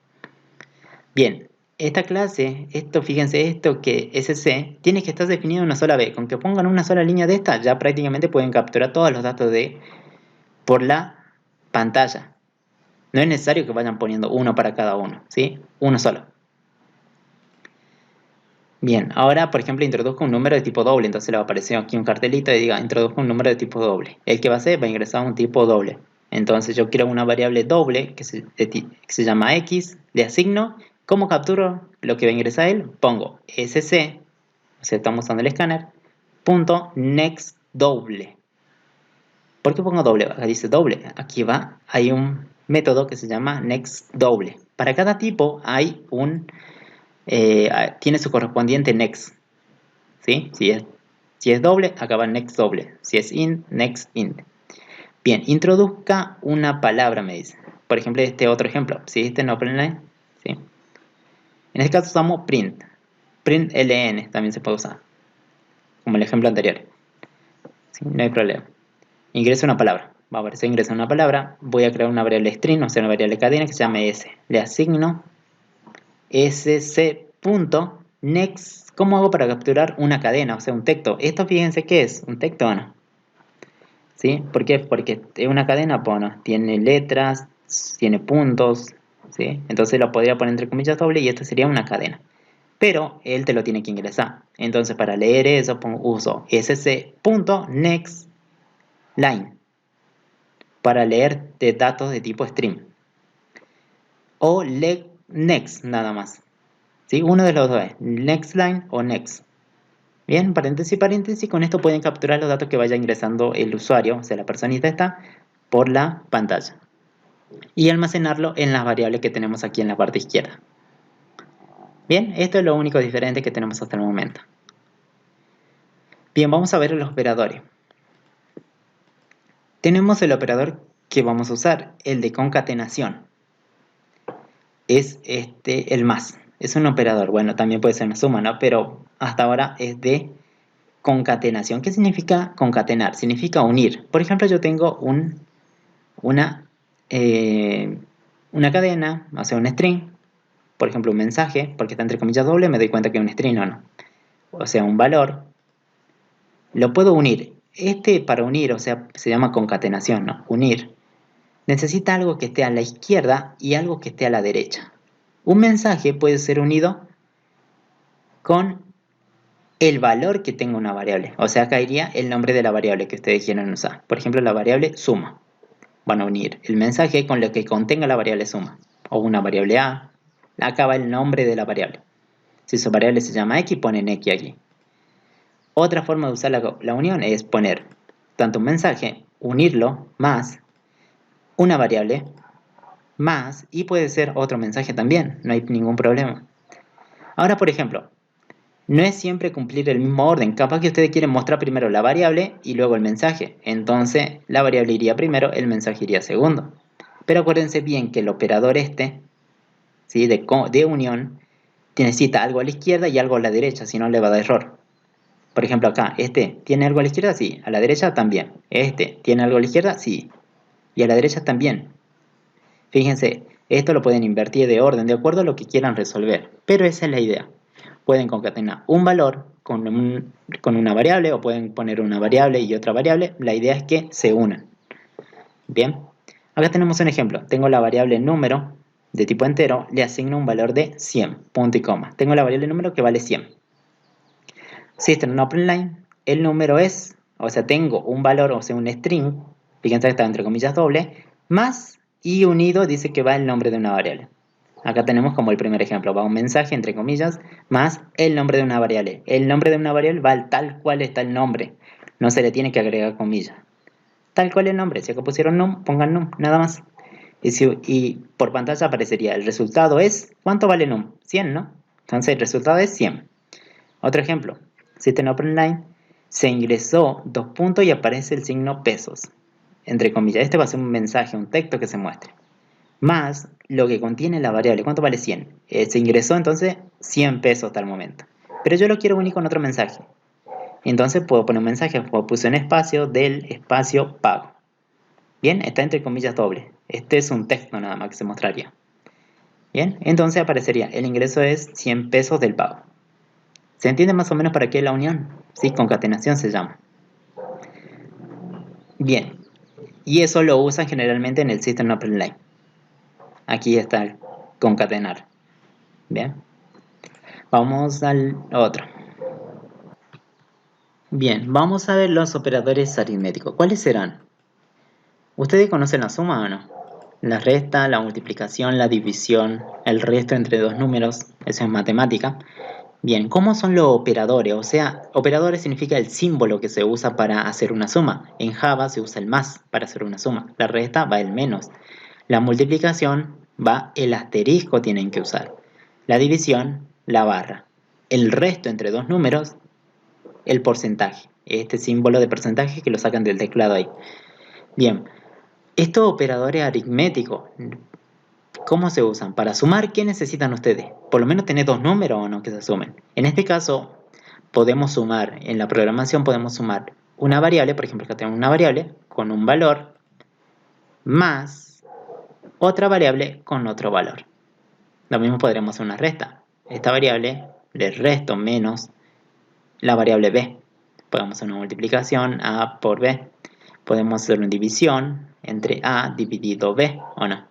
[SPEAKER 1] Bien, esta clase, fíjense, esto que sc tiene que estar definido una sola vez. Con que pongan una sola línea de esta, ya prácticamente pueden capturar todos los datos por la pantalla. No es necesario que vayan poniendo uno para cada uno, ¿sí? Uno solo. Bien, ahora por ejemplo introduzco un número de tipo doble, entonces le va a aparecer aquí un cartelito y diga introduzco un número de tipo doble. El que va a hacer va a ingresar un tipo doble. Entonces yo quiero una variable doble que se llama x, le asigno. ¿Cómo capturo lo que va a ingresar él? Pongo sc, o sea, estamos usando el escáner, punto next doble. ¿Por qué pongo doble? Acá dice doble. Aquí va, hay un método que se llama next doble. Para cada tipo hay tiene su correspondiente next. ¿Sí? Si es doble, acá va next doble. Si es int, next int. Bien, introduzca una palabra, me dice. Por ejemplo, este otro ejemplo. Si este no line, ¿sí? En este caso usamos print. Print ln también se puede usar. Como el ejemplo anterior. ¿Sí? No hay problema. Ingreso una palabra. Va a aparecer ingresa una palabra. Voy a crear una variable string, o sea, una variable cadena que se llama s. Le asigno sc.next. ¿Cómo hago para capturar una cadena? O sea, un texto. Esto fíjense qué es. ¿Un texto o no? ¿Sí? ¿Por qué? Porque es una cadena, bueno, tiene letras, tiene puntos, ¿sí? Entonces lo podría poner entre comillas doble y esto sería una cadena. Pero él te lo tiene que ingresar. Entonces para leer eso uso sc.nextLine para leer de datos de tipo string. O next nada más. ¿Sí? Uno de los dos es nextLine o next. Bien, paréntesis, paréntesis, con esto pueden capturar los datos que vaya ingresando el usuario, o sea, la personita está, por la pantalla. Y almacenarlo en las variables que tenemos aquí en la parte izquierda. Bien, esto es lo único diferente que tenemos hasta el momento. Bien, vamos a ver los operadores. Tenemos el operador que vamos a usar, el de concatenación. Es el más. Es un operador, bueno, también puede ser una suma, ¿no? Pero hasta ahora es de concatenación. ¿Qué significa concatenar? Significa unir. Por ejemplo, yo tengo una cadena, o sea, un string, por ejemplo, un mensaje, porque está entre comillas doble, me doy cuenta que es un string o no. O sea, un valor. Lo puedo unir. Para unir, o sea, se llama concatenación, ¿no? Unir. Necesita algo que esté a la izquierda y algo que esté a la derecha. Un mensaje puede ser unido con el valor que tenga una variable. O sea, acá iría el nombre de la variable que ustedes quieran usar. Por ejemplo, la variable suma. Van a unir el mensaje con lo que contenga la variable suma. O una variable a. Acá va el nombre de la variable. Si su variable se llama x, ponen x aquí. Otra forma de usar la unión es poner tanto un mensaje, unirlo, más una variable, más, y puede ser otro mensaje también, no hay ningún problema. Ahora, por ejemplo, no es siempre cumplir el mismo orden. Capaz que ustedes quieren mostrar primero la variable y luego el mensaje. Entonces, la variable iría primero, el mensaje iría segundo. Pero acuérdense bien que el operador ¿sí? de unión necesita algo a la izquierda y algo a la derecha, si no le va a dar error. Por ejemplo, acá, ¿tiene algo a la izquierda? Sí. ¿A la derecha? También. ¿Tiene algo a la izquierda? Sí. Y a la derecha también. Fíjense, esto lo pueden invertir de orden, de acuerdo a lo que quieran resolver. Pero esa es la idea. Pueden concatenar un valor con una variable o pueden poner una variable y otra variable. La idea es que se unan. Bien. Acá tenemos un ejemplo. Tengo la variable número de tipo entero. Le asigno un valor de 100. Punto y coma. Tengo la variable número que vale 100. Si está en un open line, el número es, o sea, tengo un valor, o sea, un string, fíjense que está entre comillas doble, más y unido dice que va el nombre de una variable. Acá tenemos como el primer ejemplo, va un mensaje entre comillas, más el nombre de una variable. El nombre de una variable va tal cual está el nombre, no se le tiene que agregar comillas. Tal cual el nombre, si acá pusieron num, pongan num, nada más. Y por pantalla aparecería el resultado es, ¿cuánto vale num? 100, ¿no? Entonces el resultado es 100. Otro ejemplo, System Open Line, se ingresó 2 puntos y aparece el signo pesos. Entre comillas, este va a ser un mensaje, un texto que se muestre. Más lo que contiene la variable, ¿cuánto vale 100? Se ingresó entonces 100 pesos hasta el momento. Pero yo lo quiero unir con otro mensaje. Entonces puedo poner un mensaje, puse un espacio del espacio pago. Bien, está entre comillas doble. Este es un texto nada más que se mostraría. Bien, entonces aparecería, el ingreso es 100 pesos del pago. ¿Se entiende más o menos para qué la unión? Sí, concatenación se llama. Bien, y eso lo usan generalmente en el System Open Line. Aquí está el concatenar. Bien, vamos al otro. Bien, vamos a ver los operadores aritméticos. ¿Cuáles serán? ¿Ustedes conocen la suma o no? La resta, la multiplicación, la división, el resto entre dos números, eso es matemática. Bien, ¿cómo son los operadores? O sea, operadores significa el símbolo que se usa para hacer una suma. En Java se usa el más para hacer una suma. La resta va el menos. La multiplicación va el asterisco, tienen que usar. La división, la barra. El resto entre dos números, el porcentaje. Este símbolo de porcentaje que lo sacan del teclado ahí. Bien, estos operadores aritméticos, ¿cómo se usan? Para sumar, ¿qué necesitan ustedes? Por lo menos tener dos números o no que se sumen. En este caso, podemos sumar, en la programación podemos sumar una variable, por ejemplo, acá tenemos una variable con un valor más otra variable con otro valor. Lo mismo podríamos hacer una resta. Esta variable le resto menos la variable b. Podemos hacer una multiplicación a por b. Podemos hacer una división entre a dividido b o no.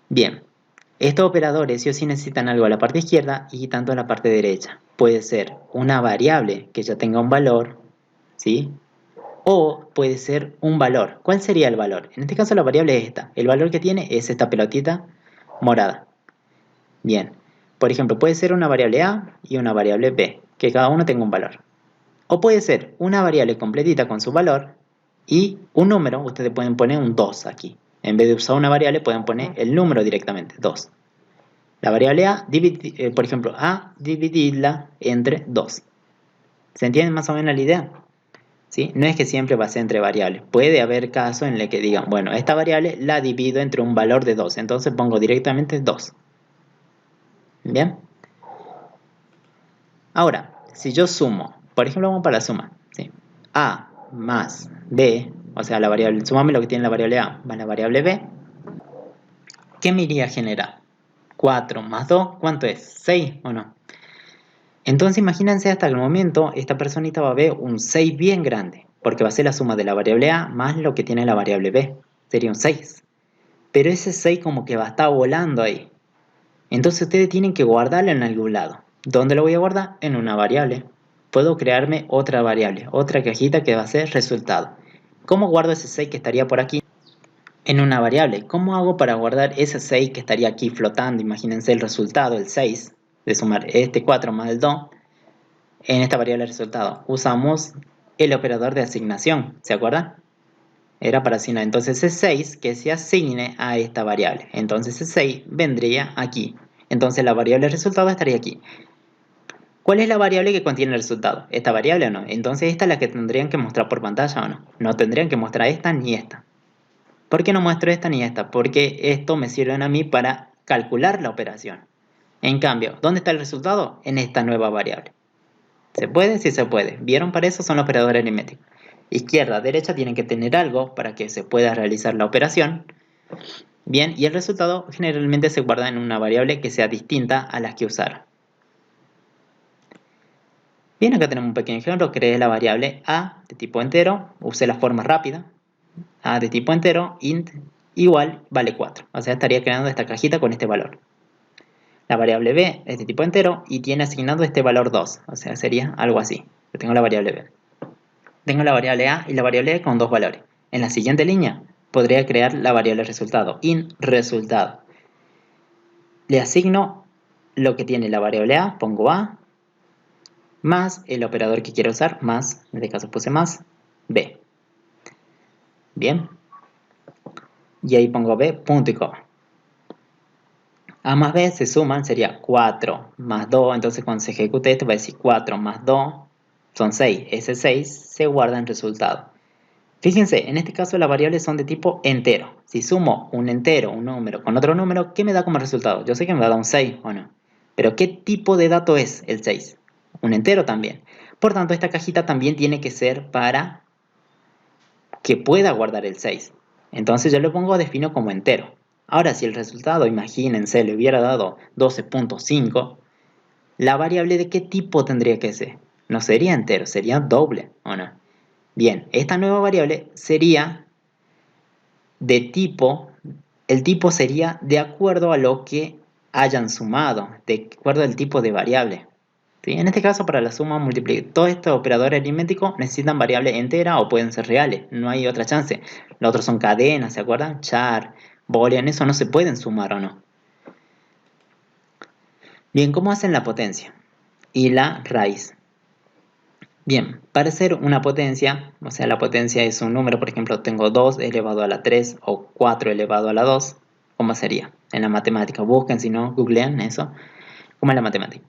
[SPEAKER 1] Bien, estos operadores sí o sí necesitan algo a la parte izquierda y tanto a la parte derecha. Puede ser una variable que ya tenga un valor, ¿sí? O puede ser un valor. ¿Cuál sería el valor? En este caso la variable es esta. El valor que tiene es esta pelotita morada. Bien, por ejemplo, puede ser una variable a y una variable b, que cada uno tenga un valor. O puede ser una variable completita con su valor y un número. Ustedes pueden poner un 2 aquí. En vez de usar una variable pueden poner el número directamente, 2. La variable a, por ejemplo, a dividirla entre 2. ¿Se entiende más o menos la idea? ¿Sí? No es que siempre va a ser entre variables. Puede haber casos en el que digan, bueno, esta variable la divido entre un valor de 2. Entonces pongo directamente 2. ¿Bien? Ahora, si yo sumo, por ejemplo, vamos para la suma. ¿Sí? A más b, o sea, la variable, sumame lo que tiene la variable a más la variable b. ¿Qué me iría a generar? 4 más 2, ¿cuánto es? 6 o no. Entonces imagínense hasta el momento esta personita va a ver un 6 bien grande, porque va a ser la suma de la variable a más lo que tiene la variable b, sería un 6. Pero ese 6 como que va a estar volando ahí. Entonces ustedes tienen que guardarlo en algún lado. ¿Dónde lo voy a guardar? En una variable. Puedo crearme otra variable, otra cajita que va a ser resultado. ¿Cómo guardo ese 6 que estaría por aquí? En una variable. ¿Cómo hago para guardar ese 6 que estaría aquí flotando? Imagínense el resultado, el 6, de sumar este 4 más el 2. En esta variable resultado usamos el operador de asignación, ¿se acuerdan? Era para asignar entonces ese 6 que se asigne a esta variable. Entonces ese 6 vendría aquí. Entonces la variable resultado estaría aquí. ¿Cuál es la variable que contiene el resultado? ¿Esta variable o no? Entonces esta es la que tendrían que mostrar por pantalla o no. No tendrían que mostrar esta ni esta. ¿Por qué no muestro esta ni esta? Porque esto me sirve a mí para calcular la operación. En cambio, ¿dónde está el resultado? En esta nueva variable. ¿Se puede? Sí se puede. ¿Vieron? Para eso son los operadores aritméticos. Izquierda, derecha tienen que tener algo para que se pueda realizar la operación. Bien, y el resultado generalmente se guarda en una variable que sea distinta a las que usaron. Bien, acá tenemos un pequeño ejemplo. Creé la variable a de tipo entero. Usé la forma rápida. A de tipo entero, int igual vale 4. O sea, estaría creando esta cajita con este valor. La variable b es de tipo entero y tiene asignado este valor 2. O sea, sería algo así. Yo tengo la variable b. Tengo la variable a y la variable b con dos valores. En la siguiente línea podría crear la variable resultado, int resultado. Le asigno lo que tiene la variable a, pongo a, más el operador que quiero usar, más, en este caso puse más, b. Bien. y ahí pongo B, punto y coma. A más B se suman, sería 4 más 2, entonces cuando se ejecute esto va a decir 4 más 2 son 6. Ese 6 se guarda en resultado. Fíjense, en este caso las variables son de tipo entero. Si sumo un entero, un número con otro número, ¿qué me da como resultado? Yo sé que me va a dar un 6 o no. Pero ¿qué tipo de dato es el 6? Un entero también. Por tanto, esta cajita también tiene que ser para que pueda guardar el 6. Entonces yo lo pongo, defino como entero. Ahora, si el resultado, imagínense, le hubiera dado 12.5, ¿la variable de qué tipo tendría que ser? No sería entero, sería doble, ¿o no? Bien, esta nueva variable sería de tipo, el tipo sería de acuerdo a lo que hayan sumado, de acuerdo al tipo de variable. ¿Sí? En este caso, para la suma multiplicación, todos estos operadores aritméticos necesitan variables enteras o pueden ser reales, no hay otra chance. Los otros son cadenas, ¿se acuerdan? Char, boolean, eso no se pueden sumar o no. Bien, ¿cómo hacen la potencia y la raíz? Bien, para hacer una potencia, o sea, la potencia es un número, por ejemplo, tengo 2 elevado a la 3 o 4 elevado a la 2, ¿cómo sería? En la matemática, busquen, si no, googlean eso, ¿cómo es la matemática?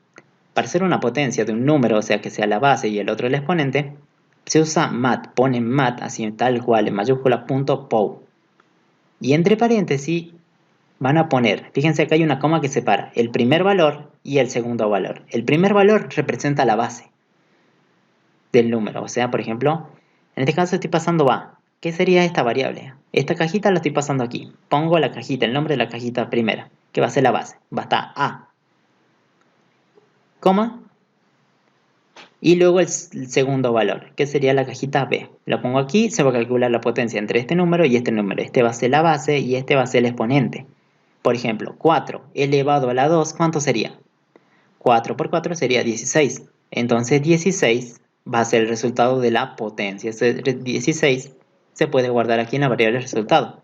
[SPEAKER 1] Para hacer una potencia de un número, o sea, que sea la base y el otro el exponente, se usa mat, ponen mat, así tal cual, en mayúscula, punto, pow. Y entre paréntesis van a poner, fíjense que hay una coma que separa el primer valor y el segundo valor. El primer valor representa la base del número. O sea, por ejemplo, en este caso estoy pasando A. ¿Qué sería esta variable? Esta cajita la estoy pasando aquí. Pongo la cajita, el nombre de la cajita primera, que va a ser la base. Va a estar A, coma, y luego el segundo valor, que sería la cajita B. Lo pongo aquí, se va a calcular la potencia entre este número y este número. Este va a ser la base y este va a ser el exponente. Por ejemplo, 4 elevado a la 2, ¿cuánto sería? 4 por 4 sería 16. Entonces 16 va a ser el resultado de la potencia. Ese 16 se puede guardar aquí en la variable resultado,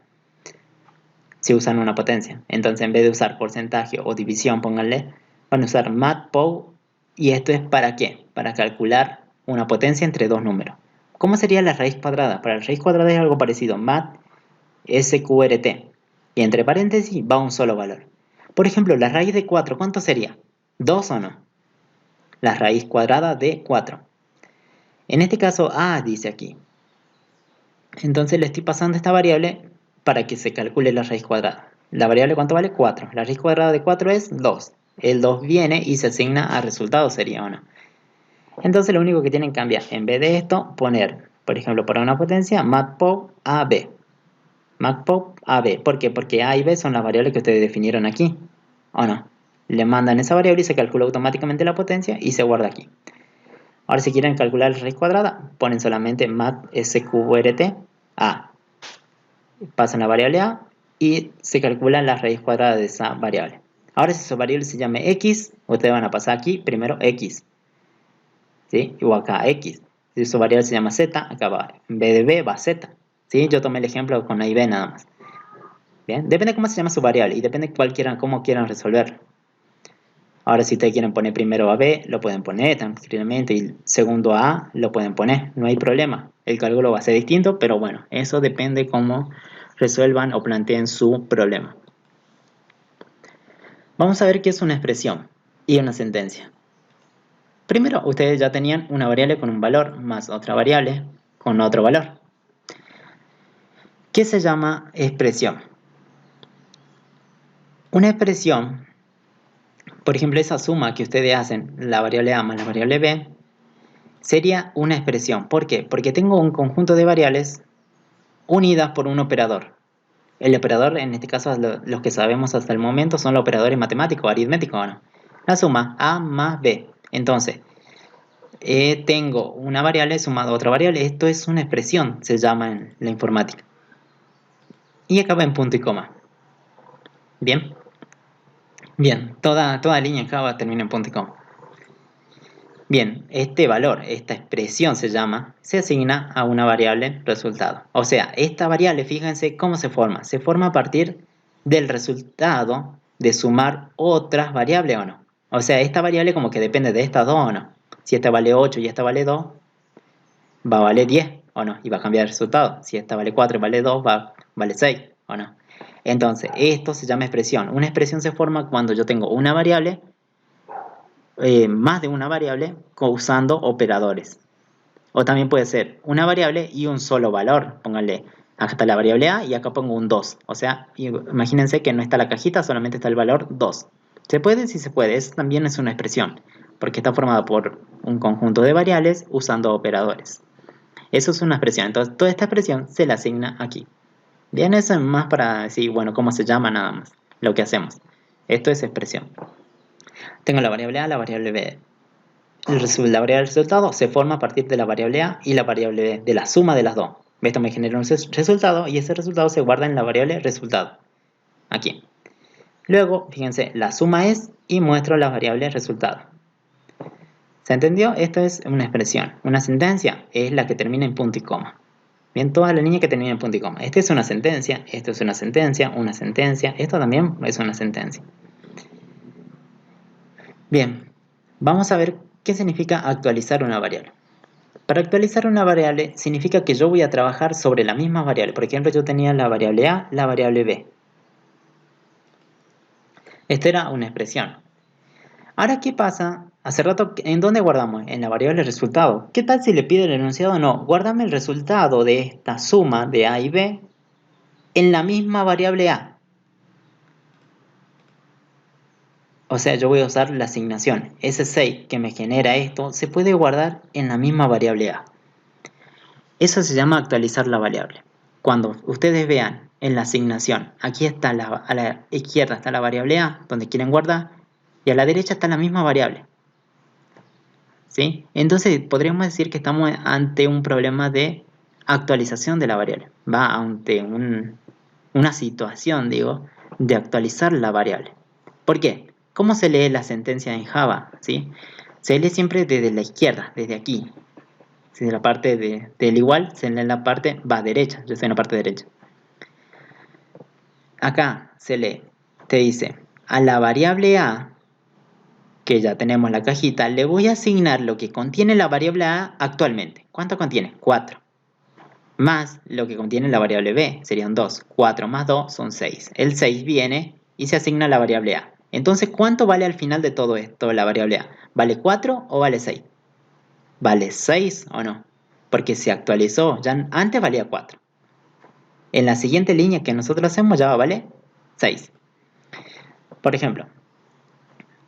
[SPEAKER 1] si usan una potencia. Entonces en vez de usar porcentaje o división, pónganle, van a usar matpow. ¿Y esto es para qué? Para calcular una potencia entre dos números. ¿Cómo sería la raíz cuadrada? Para la raíz cuadrada es algo parecido, mat sqrt. Y entre paréntesis va un solo valor. Por ejemplo, la raíz de 4, ¿cuánto sería? ¿2 o no? La raíz cuadrada de 4. En este caso, A dice aquí. Entonces le estoy pasando esta variable para que se calcule la raíz cuadrada. La variable, ¿cuánto vale? 4. La raíz cuadrada de 4 es 2. El 2 viene y se asigna a resultado, sería 1. Entonces lo único que tienen que cambiar, en vez de esto, poner, por ejemplo, para una potencia, matplotlib AB. Matplotlib AB. ¿Por qué? Porque A y B son las variables que ustedes definieron aquí. ¿O no? Le mandan esa variable y se calcula automáticamente la potencia y se guarda aquí. Ahora si quieren calcular la raíz cuadrada, ponen solamente mat sqrt a. Pasan la variable a y se calcula la raíz cuadrada de esa variable. Ahora si su variable se llame x, ustedes van a pasar aquí primero x. ¿Sí? O acá x. Si su variable se llama z, acá va, en vez de b va z. ¿Sí? Yo tomé el ejemplo con a y b nada más. ¿Bien? Depende cómo se llama su variable y depende cómo quieran resolver. Ahora si ustedes quieren poner primero a B, lo pueden poner tranquilamente y segundo a A, lo pueden poner, no hay problema. El cálculo va a ser distinto, pero bueno, eso depende cómo resuelvan o planteen su problema. Vamos a ver qué es una expresión y una sentencia. Primero, ustedes ya tenían una variable con un valor más otra variable con otro valor. ¿Qué se llama expresión? Una expresión, por ejemplo, esa suma que ustedes hacen, la variable A más la variable B, sería una expresión. ¿Por qué? Porque tengo un conjunto de variables unidas por un operador. El operador, en este caso, los que sabemos hasta el momento, son los operadores matemáticos, aritméticos, ¿no? La suma A más B. Entonces, tengo una variable sumada a otra variable. Esto es una expresión, se llama en la informática. Y acaba en punto y coma. Bien. Bien, toda línea en Java termina en punto y coma. Bien, este valor, esta expresión se asigna a una variable resultado. O sea, esta variable, fíjense cómo se forma. Se forma a partir del resultado de sumar otras variables o no. O sea, esta variable como que depende de estas dos o no. Si esta vale 8 y esta vale 2, va a valer 10 o no, y va a cambiar el resultado. Si esta vale 4 y vale 2, vale 6. ¿o no? Entonces, esto se llama expresión. Una expresión se forma cuando yo tengo una variable, más de una variable, usando operadores. O también puede ser una variable y un solo valor. Pónganle, acá está la variable A y acá pongo un 2. O sea, imagínense que no está la cajita, solamente está el valor 2. ¿Se puede? Sí se puede. Eso también es una expresión, porque está formada por un conjunto de variables usando operadores. Eso es una expresión. Entonces, toda esta expresión se la asigna aquí. Bien, eso es más para decir, bueno, cómo se llama nada más, lo que hacemos. Esto es expresión. Tengo la variable A, la variable B. La variable del resultado se forma a partir de la variable A y la variable B, de la suma de las dos. Esto me genera un resultado y ese resultado se guarda en la variable resultado. Aquí. Luego, fíjense, la suma es y muestro la variable resultado. ¿Se entendió? Esto es una expresión. Una sentencia es la que termina en punto y coma. Bien, toda la línea que termina en punto y coma. Esta es una sentencia, esto es una sentencia, esto también es una sentencia. Bien, vamos a ver qué significa actualizar una variable. Para actualizar una variable significa que yo voy a trabajar sobre la misma variable. Por ejemplo, yo tenía la variable A, la variable B. Esta era una expresión. Ahora, ¿qué pasa? Hace rato, ¿en dónde guardamos? En la variable resultado. ¿Qué tal si le pido el enunciado? No, guárdame el resultado de esta suma de A y B en la misma variable A. O sea, yo voy a usar la asignación. Ese 6 que me genera esto se puede guardar en la misma variable A. Eso se llama actualizar la variable. Cuando ustedes vean en la asignación, aquí está a la izquierda está la variable A, donde quieren guardar, y a la derecha está la misma variable. ¿Sí? Entonces podríamos decir que estamos ante un problema de actualización de la variable. Va ante una situación, digo, de actualizar la variable. ¿Por qué? ¿Cómo se lee la sentencia en Java? ¿Sí? Se lee siempre desde la izquierda, desde aquí. Si de la parte del igual, se lee en la parte va derecha. Yo estoy en la parte derecha. Acá se lee, te dice, a la variable A, que ya tenemos la cajita, le voy a asignar lo que contiene la variable A actualmente. ¿Cuánto contiene? 4. Más lo que contiene la variable B, serían 2. 4 más 2 son 6. El 6 viene y se asigna a la variable A. Entonces, ¿cuánto vale al final de todo esto la variable A? ¿Vale 4 o vale 6? ¿Vale 6 o no? Porque se actualizó, ya antes valía 4. En la siguiente línea que nosotros hacemos ya vale 6. Por ejemplo,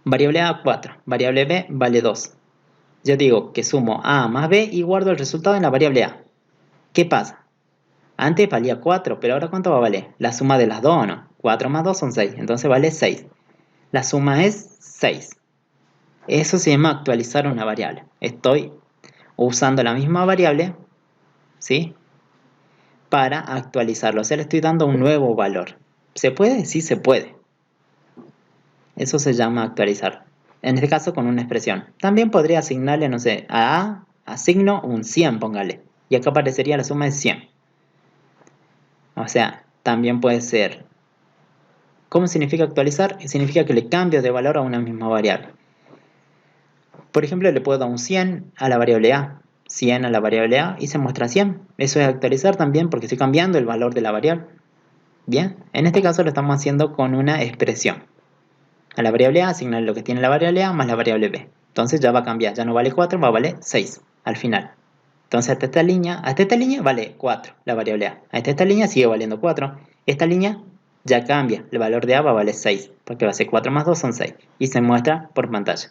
[SPEAKER 1] variable A 4, variable B vale 2. Yo digo que sumo A más B y guardo el resultado en la variable A. ¿Qué pasa? Antes valía 4, pero ahora ¿cuánto va a valer? La suma de las dos, ¿o no? 4 más 2 son 6, entonces vale 6. La suma es 6. Eso se llama actualizar una variable. Estoy usando la misma variable, ¿sí? Para actualizarlo. O sea, le estoy dando un nuevo valor. ¿Se puede? Sí se puede. Eso se llama actualizar. En este caso con una expresión. También podría asignarle, no sé, a A, asigno un 100, póngale. Y acá aparecería la suma de 100. O sea, también puede ser. ¿Cómo significa actualizar? Significa que le cambio de valor a una misma variable. Por ejemplo, le puedo dar un 100 a la variable A, 100 a la variable A y se muestra 100. Eso es actualizar también porque estoy cambiando el valor de la variable. Bien, en este caso lo estamos haciendo con una expresión. A la variable A asignar lo que tiene la variable A más la variable B. Entonces ya va a cambiar, ya no vale 4, va a valer 6 al final. Entonces hasta esta línea vale 4 la variable A. Hasta esta línea sigue valiendo 4. Esta línea ya cambia, el valor de A va a valer 6, porque va a ser 4 más 2 son 6. Y se muestra por pantalla.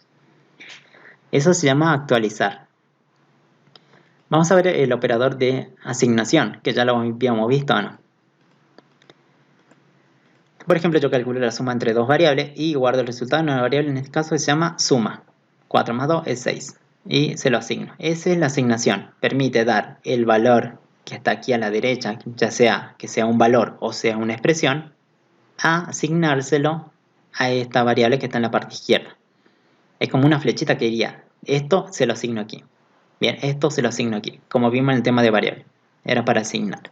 [SPEAKER 1] Eso se llama actualizar. Vamos a ver el operador de asignación, que ya lo habíamos visto, ¿o no? Por ejemplo, yo calculo la suma entre dos variables y guardo el resultado en una variable, en este caso se llama suma. 4 más 2 es 6 y se lo asigno. Esa es la asignación. Permite dar el valor que está aquí a la derecha, ya sea que sea un valor o sea una expresión, a asignárselo a esta variable que está en la parte izquierda. Es como una flechita que diría, esto se lo asigno aquí. Bien, esto se lo asigno aquí, como vimos en el tema de variable. Era para asignar.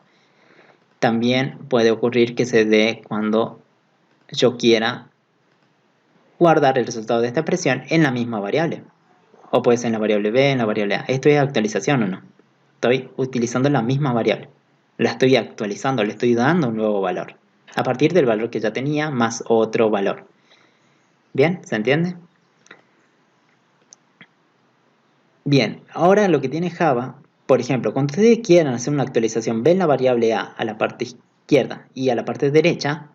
[SPEAKER 1] También puede ocurrir que se dé cuando yo quiera guardar el resultado de esta expresión en la misma variable. O puede ser en la variable B, en la variable A. ¿Esto es actualización o no? Estoy utilizando la misma variable. La estoy actualizando, le estoy dando un nuevo valor. a partir del valor que ya tenía más otro valor. ¿Bien? ¿Se entiende? Bien, ahora lo que tiene Java, por ejemplo, cuando ustedes quieran hacer una actualización, ven la variable a la parte izquierda y a la parte derecha,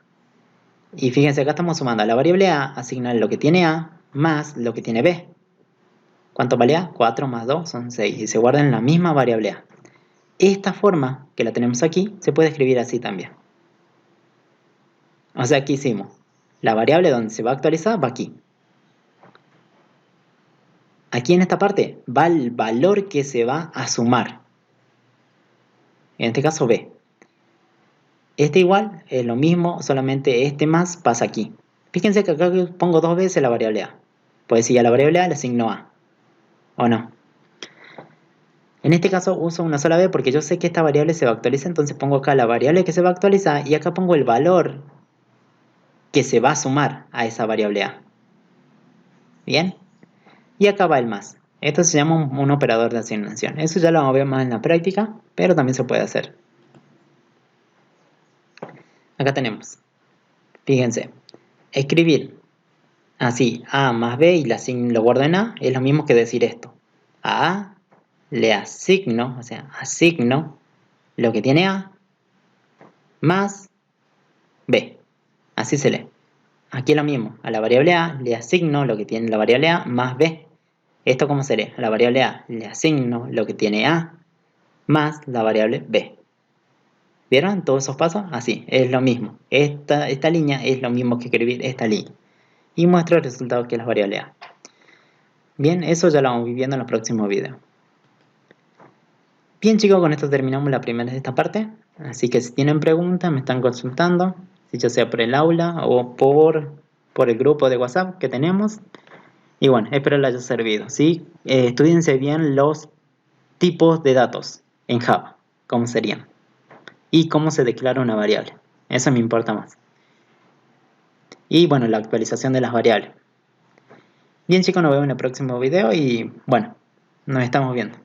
[SPEAKER 1] y fíjense, acá estamos sumando a la variable a, asignar lo que tiene a más lo que tiene b. ¿Cuánto vale a? 4 más 2 son 6 y se guarda en la misma variable a. Esta forma, que la tenemos aquí, se puede escribir así también. O sea, aquí hicimos la variable donde se va a actualizar, va aquí. Aquí en esta parte va el valor que se va a sumar. En este caso b. Este igual es lo mismo, solamente este más pasa aquí. Fíjense que acá pongo dos veces la variable a. Pues si a la variable a le asigno a. ¿O no? En este caso uso una sola vez porque yo sé que esta variable se va a actualizar, entonces pongo acá la variable que se va a actualizar y acá pongo el valor que se va a sumar a esa variable a. ¿Bien? Y acá va el más. Esto se llama un operador de asignación. Eso ya lo vamos a ver más en la práctica, pero también se puede hacer. Acá tenemos. Fíjense. Escribir así a más b y lo guardo en a es lo mismo que decir esto. A A le asigno, o sea, asigno lo que tiene a más b. Así se lee. Aquí es lo mismo. A la variable a le asigno lo que tiene la variable a más b. ¿Esto cómo se lee? A la variable a le asigno lo que tiene a más la variable b. ¿Vieron todos esos pasos? Así, es lo mismo. Esta línea es lo mismo que escribir esta línea. Y muestro el resultado que es la variable a. Bien, eso ya lo vamos viendo en los próximos videos. Bien chicos, con esto terminamos la primera de esta parte. Así que si tienen preguntas me están consultando, si ya sea por el aula o por el grupo de WhatsApp que tenemos. Y bueno, espero les haya servido. ¿Sí? Estudiense bien los tipos de datos en Java, cómo serían. Y cómo se declara una variable. Eso me importa más. Y bueno, la actualización de las variables. Bien chicos, nos vemos en el próximo video y bueno, nos estamos viendo.